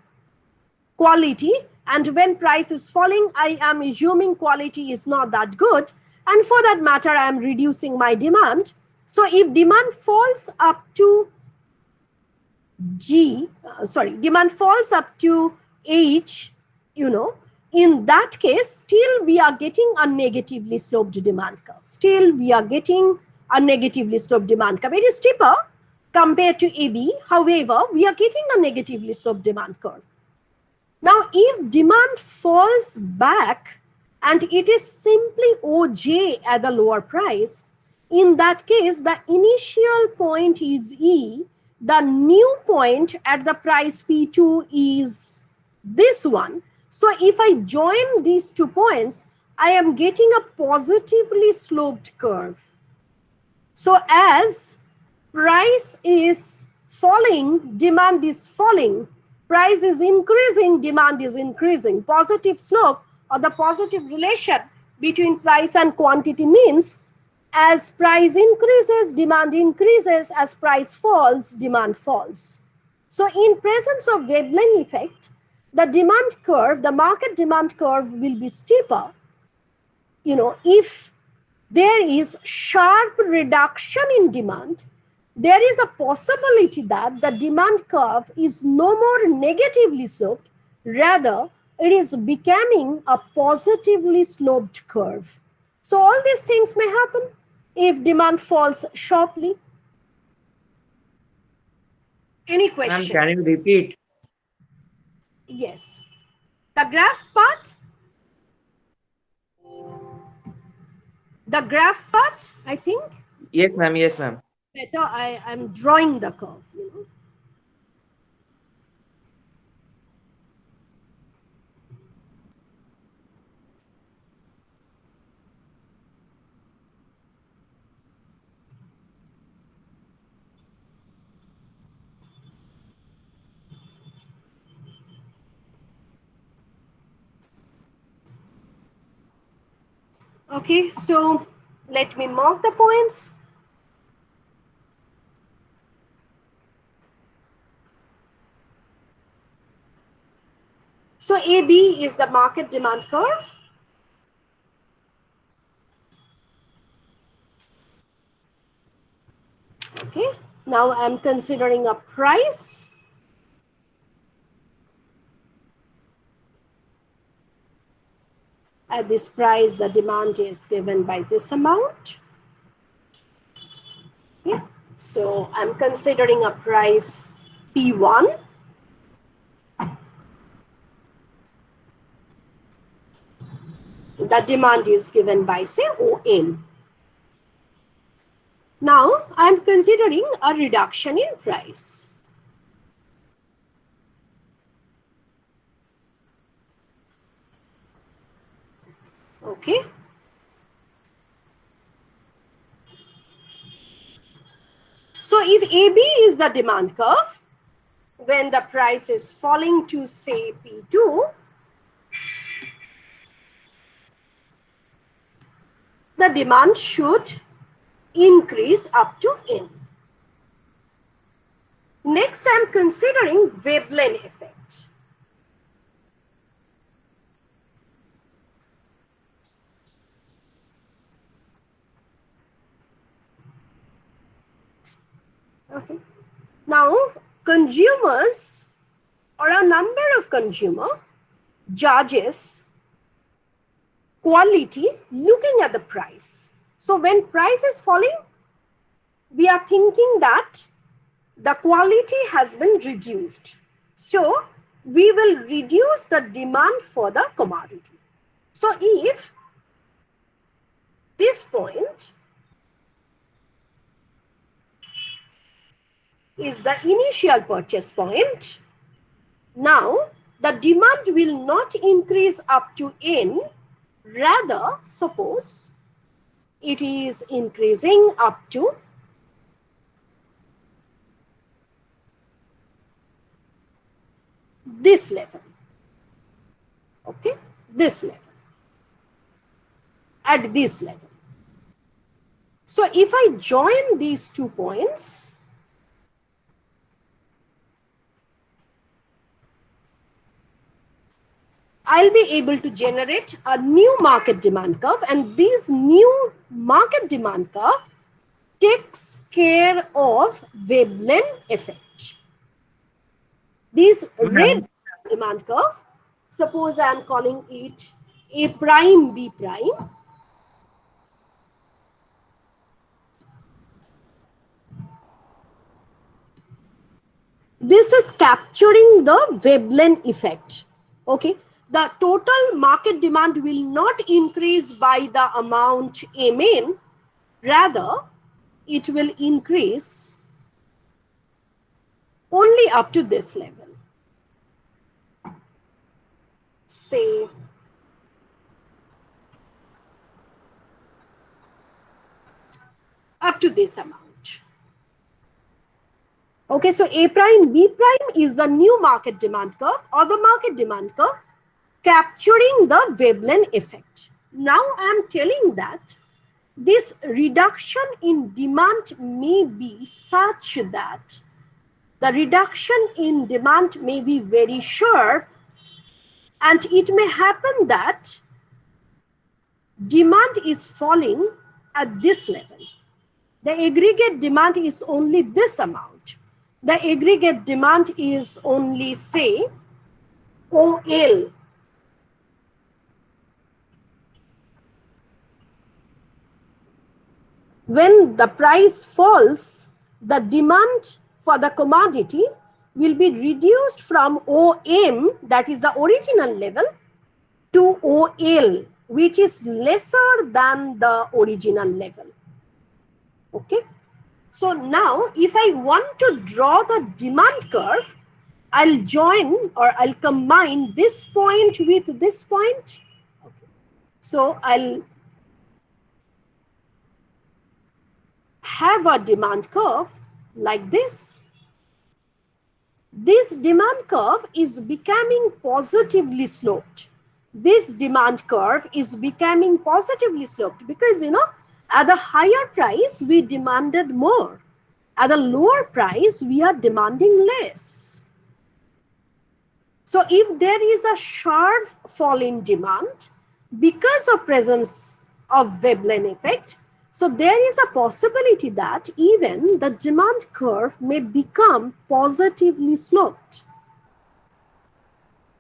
S1: quality, and when price is falling, I am assuming quality is not that good, and for that matter, I am reducing my demand. So if demand falls up to demand falls up to H, in that case, still we are getting a negatively sloped demand curve. Still we are getting a negatively sloped demand curve. It is steeper compared to AB. However, we are getting a negatively sloped demand curve. Now, if demand falls back and it is simply OJ at the lower price, in that case, the initial point is E, the new point at the price P2 is this one. So if I join these 2 points, I am getting a positively sloped curve. So as price is falling, demand is falling, price is increasing, demand is increasing. Positive slope or the positive relation between price and quantity means as price increases, demand increases, as price falls, demand falls. So in presence of Veblen effect, the demand curve, the market demand curve will be steeper, if there is sharp reduction in demand, there is a possibility that the demand curve is no more negatively sloped, rather it is becoming a positively sloped curve. So all these things may happen if demand falls sharply. Any
S2: Ma'am,
S1: question?
S2: can you repeat?
S1: Yes. The graph part? The graph part, I think.
S2: Yes, ma'am. Yes, ma'am.
S1: Better I am drawing the curve. Okay, so let me mark the points. So AB is the market demand curve. Okay, now I'm considering a price. At this price, the demand is given by this amount. Okay, so I'm considering a price P1. The demand is given by, say, ON. Now, I'm considering a reduction in price. Okay. So if AB is the demand curve, when the price is falling to, say, P2, the demand should increase up to n. Next, I am considering Veblen effect. Okay. Now, consumers or a number of consumer judges quality looking at the price. So when price is falling, we are thinking that the quality has been reduced. So we will reduce the demand for the commodity. So if this point is the initial purchase point, now the demand will not increase up to n, rather suppose it is increasing up to this level. Okay, this level, at this level. So if I join these 2 points, I'll be able to generate a new market demand curve, and this new market demand curve takes care of Veblen effect. This red
S2: Ma'am,
S1: demand curve, suppose I am calling it A prime, B prime. This is capturing the Veblen effect. Okay, the total market demand will not increase by the amount Mn, rather it will increase only up to this level. Say up to this amount. Okay, so A prime, B prime is the new market demand curve or the market demand curve capturing the Veblen effect. Now I am telling that this reduction in demand may be such that the reduction in demand may be very sharp, and it may happen that demand is falling at this level. The aggregate demand is only this amount. The aggregate demand is only, say, OL. When the price falls, the demand for the commodity will be reduced from OM, that is the original level, to OL, which is lesser than the original level. Okay. So now if I want to draw the demand curve, I'll join or I'll combine this point with this point. Okay. So I'll have a demand curve like this. This demand curve is becoming positively sloped. This demand curve is becoming positively sloped because, at the higher price, we demanded more. At the lower price, we are demanding less. So if there is a sharp fall in demand because of presence of Veblen effect, so there is a possibility that even the demand curve may become positively sloped.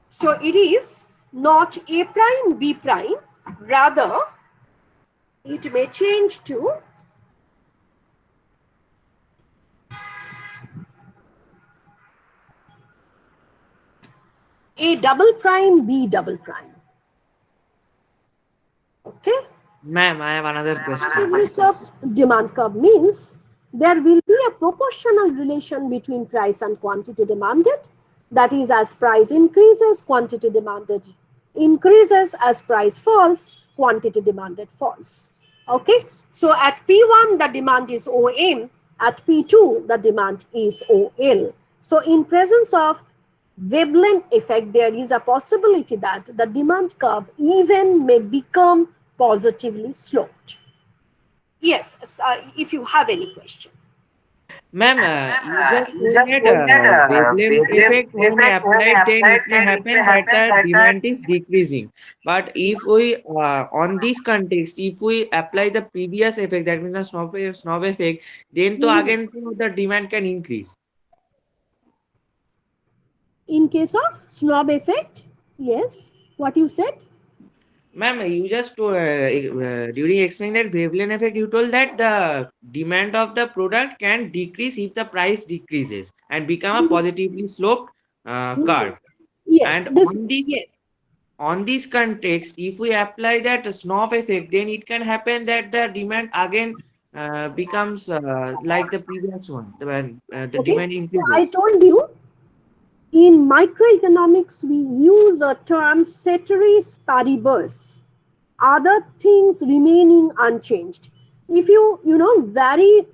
S1: So it is not A prime, B prime, rather it may change to A double prime, B double prime. Okay.
S2: ma'am, I have another question.
S1: Of demand curve means there will be a proportional relation between price and quantity demanded. That is, as price increases, quantity demanded increases. As price falls, quantity demanded falls. Okay, so at P1 the demand is OM, at P2 the demand is OL. So in presence of Veblen effect, there is a possibility that the demand curve even may become positively sloped. Yes, if you have any question.
S2: Ma'am, you just told that wavelength effect when applied, then it may happen that the demand is decreasing. But if we, on this context, if we apply the previous effect, that means the snob effect, then to
S1: Mhm.
S2: again the demand can increase.
S1: In case of snob effect, yes, what you said?
S2: Ma'am, you just during explaining that wavelength effect, you told that the demand of the product can decrease if the price decreases and become a
S1: Mhm.
S2: positively sloped
S1: Mhm.
S2: curve.
S1: Yes,
S2: And
S1: this was, yes.
S2: on this context, if we apply that snob effect, then it can happen that the demand again becomes like the previous one, when the
S1: Okay,
S2: demand
S1: so I
S2: increases.
S1: told you in microeconomics we use a term ceteris paribus, other things remaining unchanged. If you vary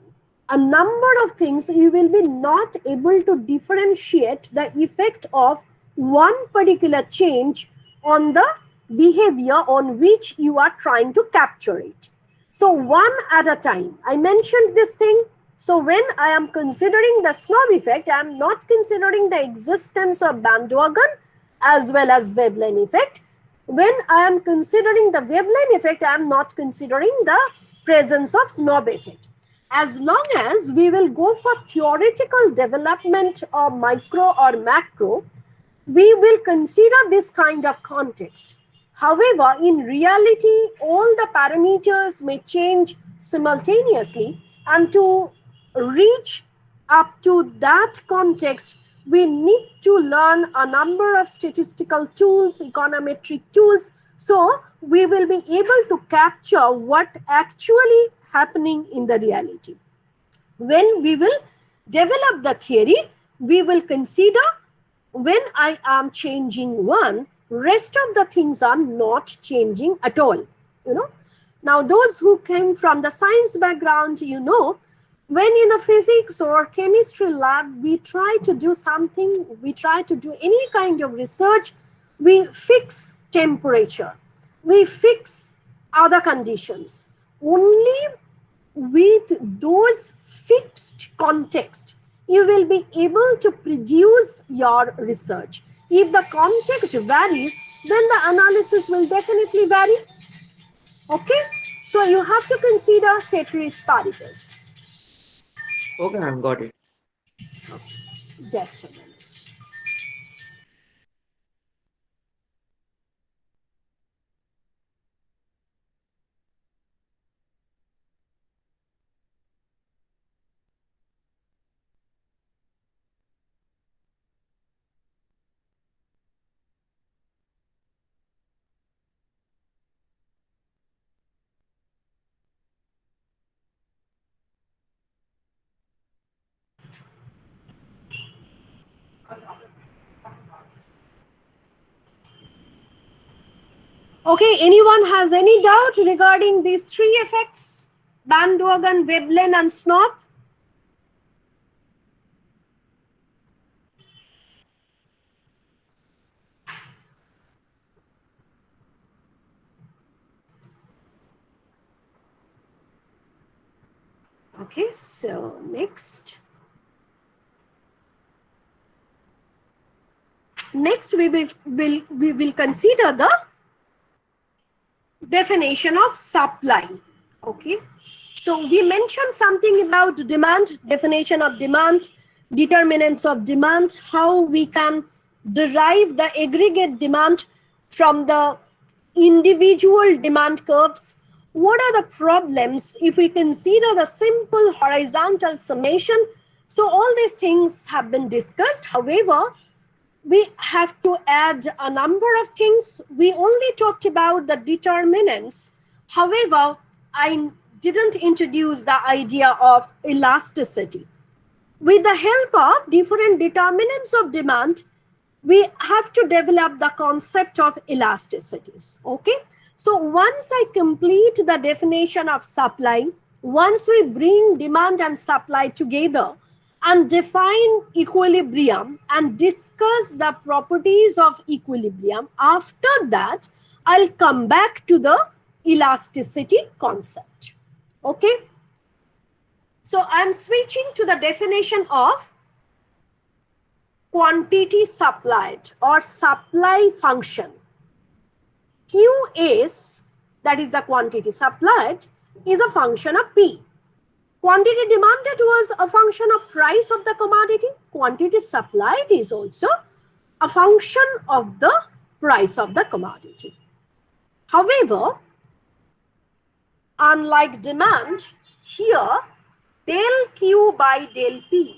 S1: a number of things, you will be not able to differentiate the effect of one particular change on the behavior on which you are trying to capture it. So one at a time. I mentioned this thing. So when I am considering the snob effect, I am not considering the existence of bandwagon as well as Veblen effect. When I am considering the Veblen effect, I am not considering the presence of snob effect. As long as we will go for theoretical development of micro or macro, we will consider this kind of context. However, in reality, all the parameters may change simultaneously, and to reach up to that context, we need to learn a number of statistical tools, econometric tools, so we will be able to capture what actually happening in the reality. When we will develop the theory, we will consider when I am changing one, rest of the things are not changing at all. You know, now those who came from the science background, when in a physics or chemistry lab, we try to do something, we try to do any kind of research, we fix temperature, we fix other conditions. Only with those fixed context you will be able to produce your research. If the context varies, then the analysis will definitely vary. Okay, so you have to consider ceteris paribus.
S2: Okay, ma'am, got it.
S1: Just a minute. Okay, anyone has any doubt regarding these three effects, bandwagon, Veblen and snob? Okay, so next we will consider the definition of supply. Okay, so we mentioned something about demand, definition of demand, determinants of demand, how we can derive the aggregate demand from the individual demand curves. What are the problems if we consider the simple horizontal summation? So all these things have been discussed. However, we have to add a number of things. We only talked about the determinants. However, I didn't introduce the idea of elasticity. With the help of different determinants of demand, we have to develop the concept of elasticities. Okay, so once I complete the definition of supply, once we bring demand and supply together and define equilibrium and discuss the properties of equilibrium, after that I'll come back to the elasticity concept. Okay. So I'm switching to the definition of quantity supplied or supply function. QS, that is the quantity supplied, is a function of P. Quantity demanded was a function of price of the commodity. Quantity supplied is also a function of the price of the commodity. However, unlike demand, here del Q by del P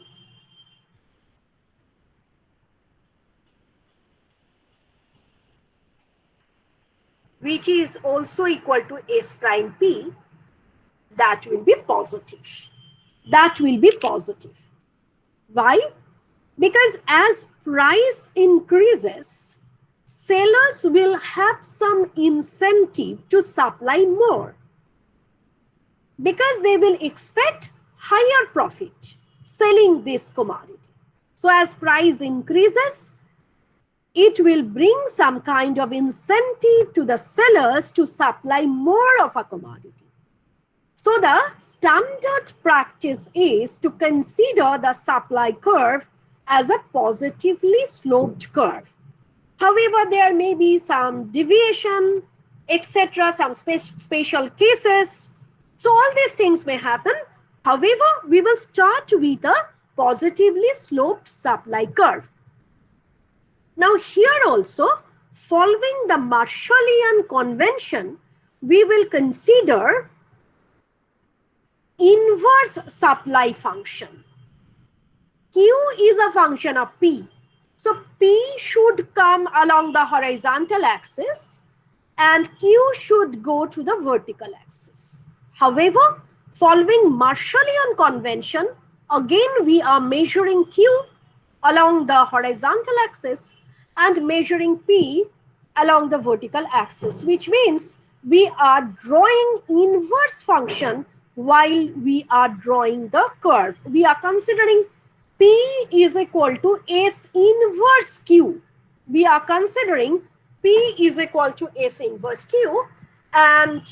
S1: which is also equal to S prime P, that will be positive. That will be positive. Why? Because as price increases, sellers will have some incentive to supply more because they will expect higher profit selling this commodity. So as price increases, it will bring some kind of incentive to the sellers to supply more of a commodity. So the standard practice is to consider the supply curve as a positively sloped curve. However, there may be some deviation, etc., some special cases. So all these things may happen. However, we will start with a positively sloped supply curve. Now here also, following the Marshallian convention, we will consider inverse supply function. Q is a function of P. So P should come along the horizontal axis and Q should go to the vertical axis. However, following Marshallian convention, again we are measuring Q along the horizontal axis and measuring P along the vertical axis, which means we are drawing inverse function while we are drawing the curve. We are considering P is equal to S inverse Q. We are considering P is equal to S inverse Q and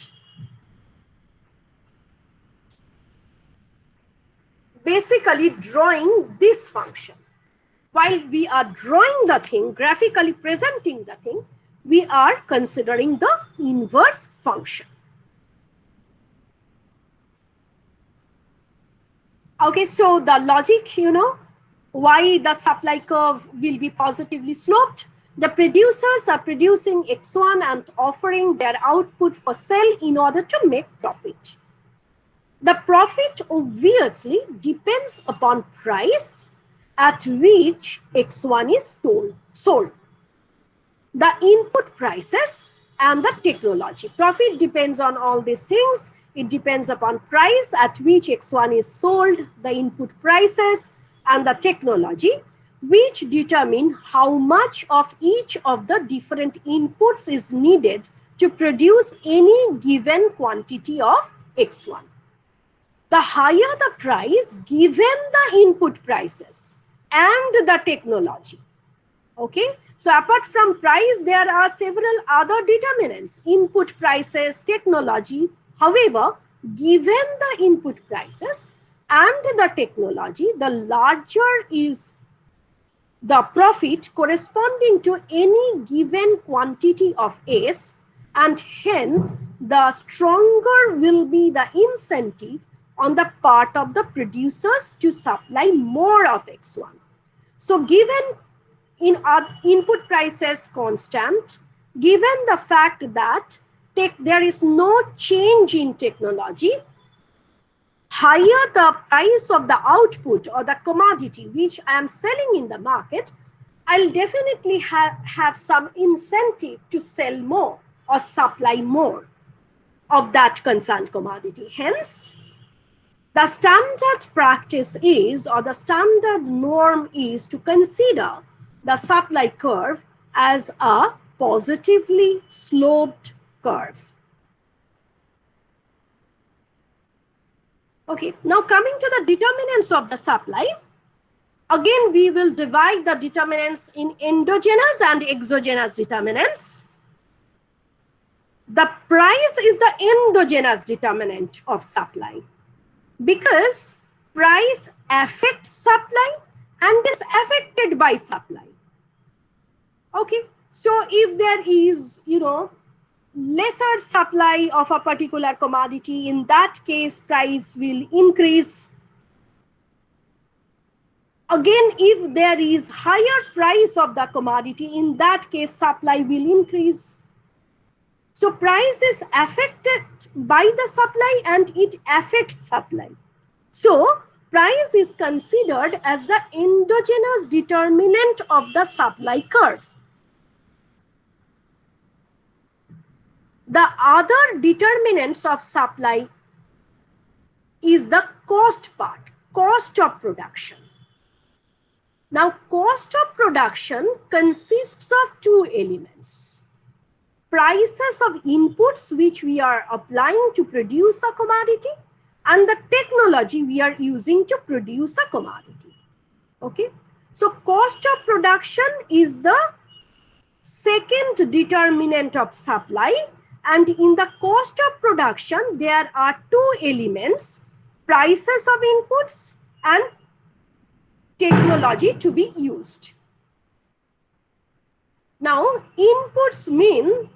S1: basically drawing this function. While we are drawing the thing, graphically presenting the thing, we are considering the inverse function. Okay, so the logic, why the supply curve will be positively sloped. The producers are producing X1 and offering their output for sale in order to make profit. The profit obviously depends upon price at which X1 is sold. The input prices and the technology. Profit depends on all these things. It depends upon price at which X1 is sold, the input prices and the technology, which determine how much of each of the different inputs is needed to produce any given quantity of X1. The higher the price given the input prices and the technology. Okay, so apart from price, there are several other determinants, input prices, technology. However, given the input prices and the technology, the larger is the profit corresponding to any given quantity of S, and hence the stronger will be the incentive on the part of the producers to supply more of X1. So given input prices constant, given the fact that there is no change in technology, higher the price of the output or the commodity which I am selling in the market, I'll definitely have some incentive to sell more or supply more of that concerned commodity. Hence, the standard practice is, or the standard norm is, to consider the supply curve as a positively sloped curve. Okay, now coming to the determinants of the supply. Again, we will divide the determinants in endogenous and exogenous determinants. The price is the endogenous determinant of supply, because price affects supply and is affected by supply. Okay, so if there is, lesser supply of a particular commodity, in that case price will increase. Again, if there is higher price of the commodity, in that case supply will increase. So price is affected by the supply and it affects supply. So price is considered as the endogenous determinant of the supply curve. The other determinants of supply is the cost part, cost of production. Now, cost of production consists of two elements: prices of inputs which we are applying to produce a commodity, and the technology we are using to produce a commodity. Okay, so cost of production is the second determinant of supply, and in the cost of production there are two elements: prices of inputs and technology to be used. Now, inputs mean,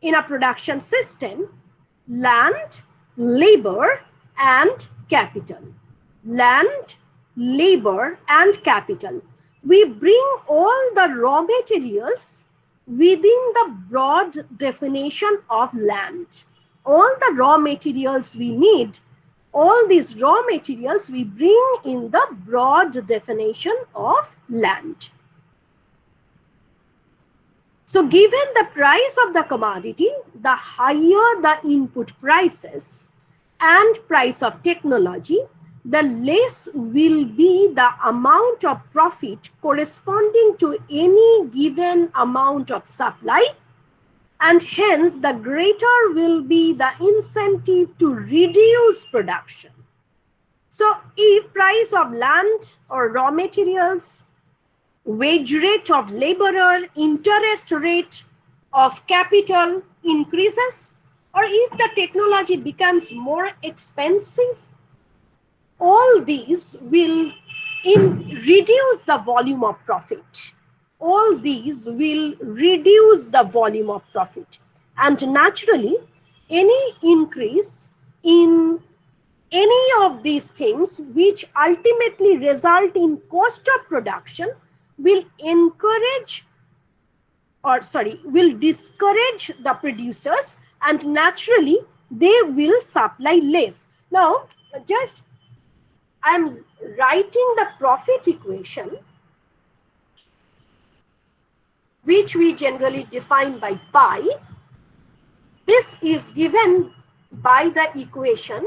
S1: in a production system, land, labor, and capital. Land, labor, and capital. We bring all the raw materials within the broad definition of land. All the raw materials we need, all these raw materials we bring in the broad definition of land. So given the price of the commodity, the higher the input prices and price of technology, the less will be the amount of profit corresponding to any given amount of supply, and hence the greater will be the incentive to reduce production. So if price of land or raw materials, wage rate of laborer, interest rate of capital increases, or if the technology becomes more expensive, all these will reduce the volume of profit. All these will reduce the volume of profit. And naturally, any increase in any of these things which ultimately result in cost of production will encourage, or sorry, will discourage the producers, and naturally they will supply less. Now, just I'm writing the profit equation, which we generally define by pi. This is given by the equation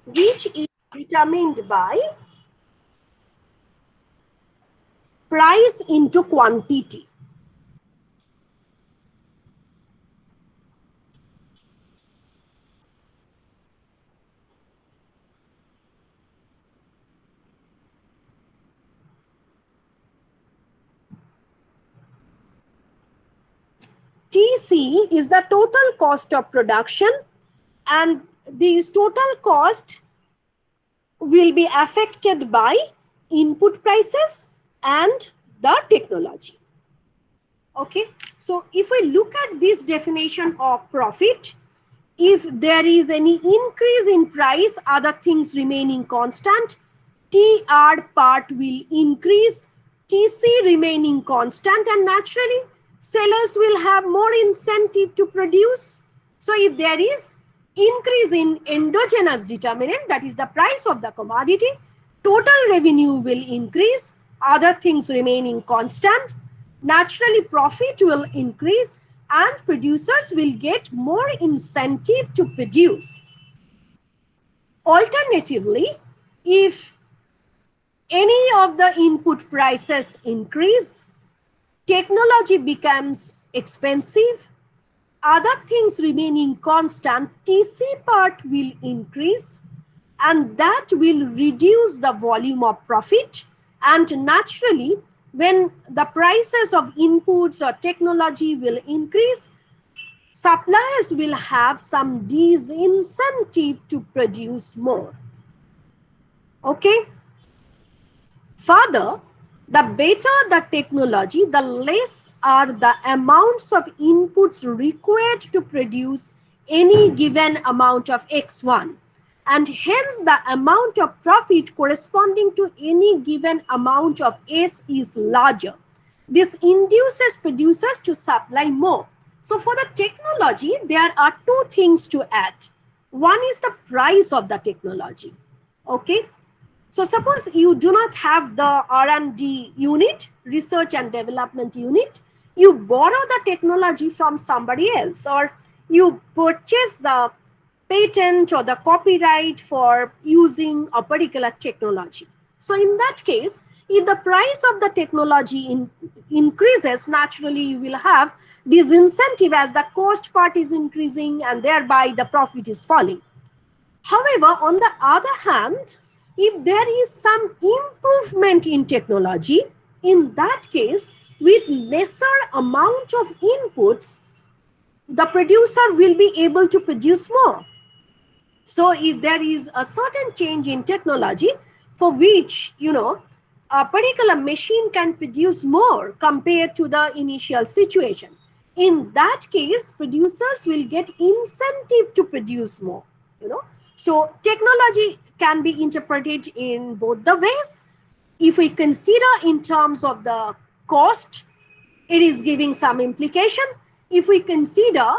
S1: which is determined by price into quantity. TC is the total cost of production, and these total cost will be affected by input prices and the technology. Okay, so if we look at this definition of profit, if there is any increase in price, other things remaining constant, TR part will increase, TC remaining constant, and naturally sellers will have more incentive to produce. So if there is increase in endogenous determinant, that is the price of the commodity, total revenue will increase, other things remaining constant, naturally profit will increase and producers will get more incentive to produce. Alternatively, if any of the input prices increase, technology becomes expensive, other things remaining constant, TC part will increase, and that will reduce the volume of profit. And naturally, when the prices of inputs or technology will increase, suppliers will have some disincentive to produce more. Okay? Further, the better the technology, the less are the amounts of inputs required to produce any given amount of X1. And hence the amount of profit corresponding to any given amount of S is larger. This induces producers to supply more. So for the technology, there are two things to add. One is the price of the technology. Okay? So suppose you do not have the R&D unit, research and development unit, you borrow the technology from somebody else, or you purchase the patent or the copyright for using a particular technology. So in that case, if the price of the technology increases, naturally you will have disincentive as the cost part is increasing and thereby the profit is falling. However, on the other hand, if there is some improvement in technology, in that case, with lesser amount of inputs, the producer will be able to produce more. So if there is a certain change in technology for which, a particular machine can produce more compared to the initial situation, in that case, producers will get incentive to produce more, So technology can be interpreted in both the ways. If we consider in terms of the cost, it is giving some implication. If we consider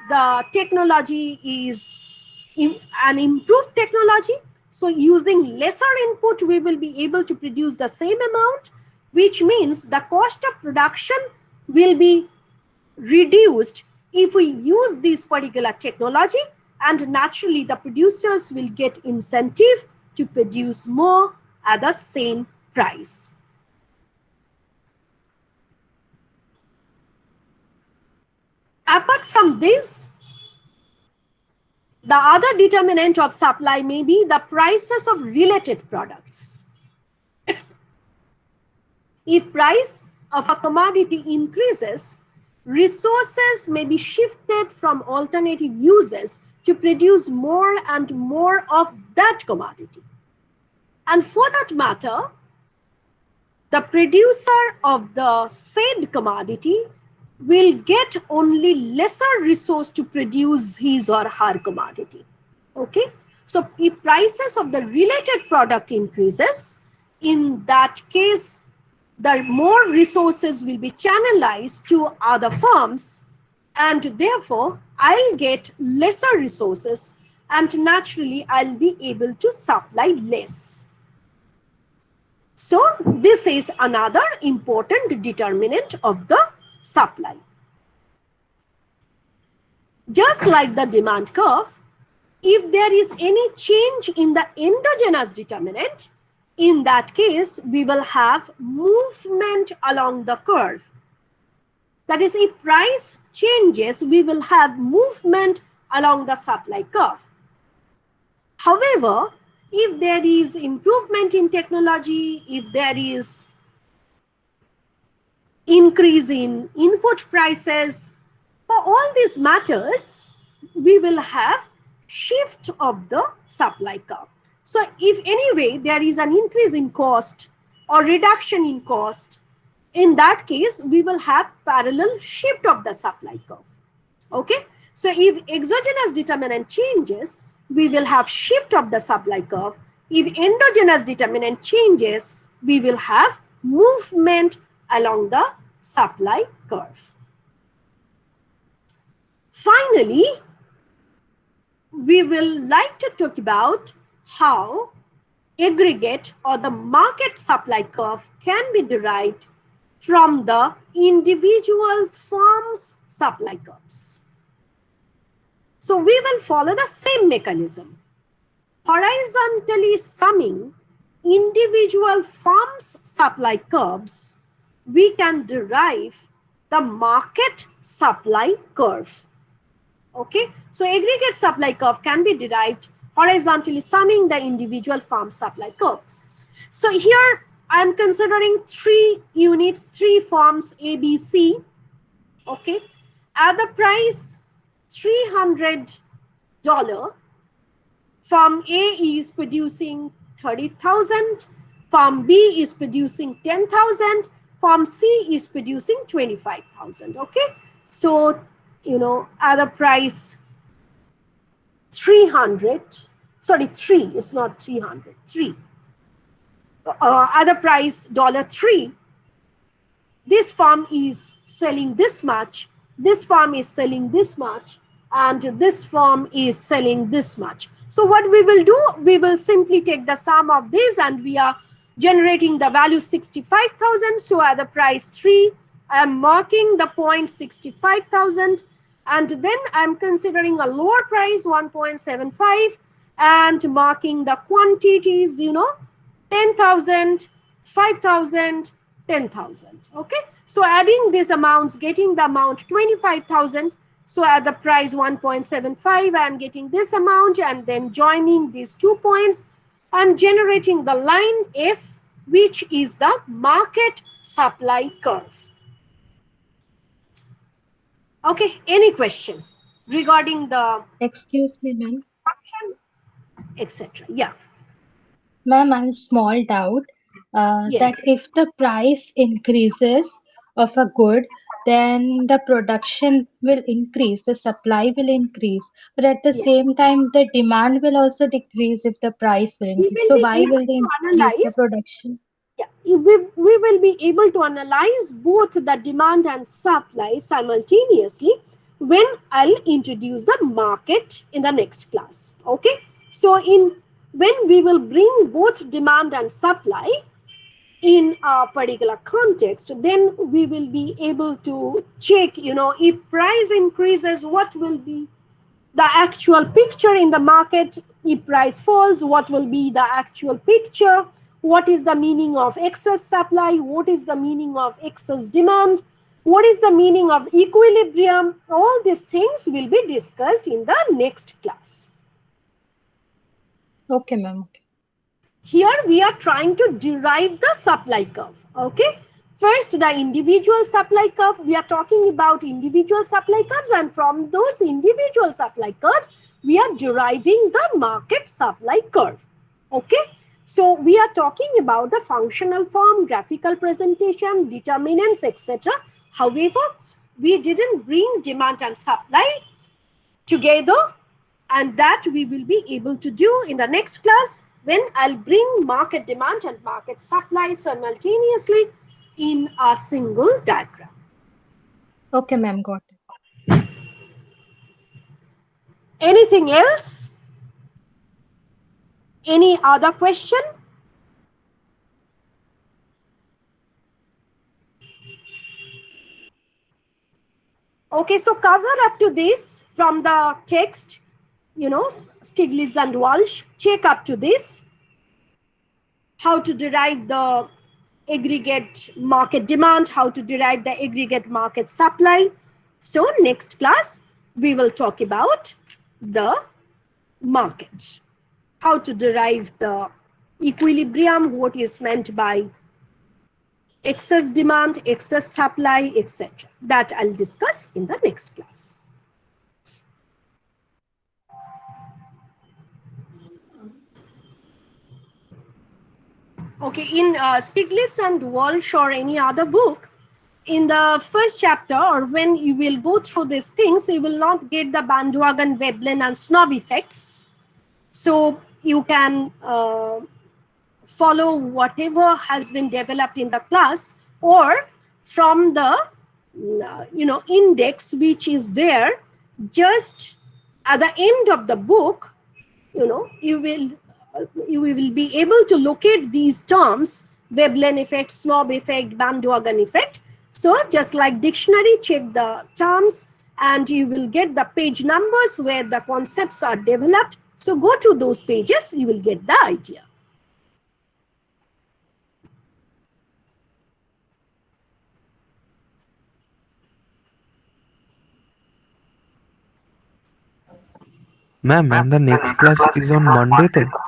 S1: the technology is an improved technology, so using lesser input, we will be able to produce the same amount, which means the cost of production will be reduced if we use this particular technology, and naturally the producers will get incentive to produce more at the same price. Apart from this, the other determinant of supply may be the prices of related products. If price of a commodity increases, resources may be shifted from alternative uses to produce more and more of that commodity. And for that matter, the producer of the said commodity will get only lesser resource to produce his or her commodity. Okay? So if prices of the related product increases, in that case, the more resources will be channelized to other firms, and therefore I'll get lesser resources, and naturally I'll be able to supply less. So this is another important determinant of the supply. Just like the demand curve, if there is any change in the endogenous determinant, in that case, we will have movement along the curve. That is, if price changes, we will have movement along the supply curve. However, if there is improvement in technology, if there is increase in input prices, for all these matters, we will have shift of the supply curve. So if anyway there is an increase in cost or reduction in cost, in that case, we will have parallel shift of the supply curve. Okay? So if exogenous determinant changes, we will have shift of the supply curve. If endogenous determinant changes, we will have movement along the supply curve. Finally, we will like to talk about how aggregate or the market supply curve can be derived from the individual firms' supply curves. So we will follow the same mechanism. Horizontally summing individual firms' supply curves, we can derive the market supply curve. Okay, so aggregate supply curve can be derived horizontally summing the individual farm supply curves. So here I am considering 3 units, 3 farms A, B, C. Okay, at the price $300, farm A is producing 30,000, farm B is producing 10,000, farm C is producing 25,000. Okay, so at the price 300, sorry, 3, it's not 300, 3, at the price $3, this farm is selling this much, this farm is selling this much, and this farm is selling this much. So what we will do, we will simply take the sum of this, and we are generating the value 65,000. So at the price 3, I am marking the point 65,000, and then I am considering a lower price 1.75 and marking the quantities, 10,000, 5,000, 10,000. Okay, so adding these amounts, getting the amount 25,000. So at the price 1.75, I am getting this amount, and then joining these 2 points, I'm generating the line S, which is the market supply curve. Okay, any question regarding the
S4: Excuse me, ma'am.
S1: function, etc.? Yeah,
S4: Ma'am, I have a small doubt
S1: yes.
S4: that if the price increases of a good, then the production will increase, the supply will increase, but at the
S1: Yes.
S4: same time, the demand will also decrease if the price will
S1: We
S4: increase.
S1: will
S4: So,
S1: be
S4: why
S1: able
S4: will they
S1: to
S4: increase the
S1: analyze.
S4: production?
S1: Yeah, we will be able to analyze both the demand and supply simultaneously when I'll introduce the market in the next class. Okay, so when we will bring both demand and supply in a particular context, then we will be able to check, if price increases, what will be the actual picture in the market. If price falls, what will be the actual picture, what is the meaning of excess supply, what is the meaning of excess demand, what is the meaning of equilibrium. All these things will be discussed in the next class.
S4: Okay, ma'am. Okay.
S1: Here we are trying to derive the supply curve. Okay, first the individual supply curve. We are talking about individual supply curves, and from those individual supply curves we are deriving the market supply curve. Okay, so we are talking about the functional form, graphical presentation, determinants, etc. However, we didn't bring demand and supply together, and that we will be able to do in the next class when I'll bring market demand and market supply simultaneously in a single diagram.
S4: Okay, ma'am, got it.
S1: Anything else? Any other question? Okay, so cover up to this from the text, Stiglitz and Walsh, check up to this, how to derive the aggregate market demand, how to derive the aggregate market supply. So next class, we will talk about the market, how to derive the equilibrium, what is meant by excess demand, excess supply, etc. That I'll discuss in the next class. Okay, in Stiglitz and Walsh or any other book, in the first chapter, or when you will go through these things, you will not get the bandwagon, Veblen, and snob effects. So you can follow whatever has been developed in the class, or from the index which is there just at the end of the book. You will be able to locate these terms: Veblen effect, snob effect, bandwagon effect. So just like dictionary, check the terms and you will get the page numbers where the concepts are developed. So go to those pages, you will get the idea.
S9: Ma'am, and the next class is on Monday, though.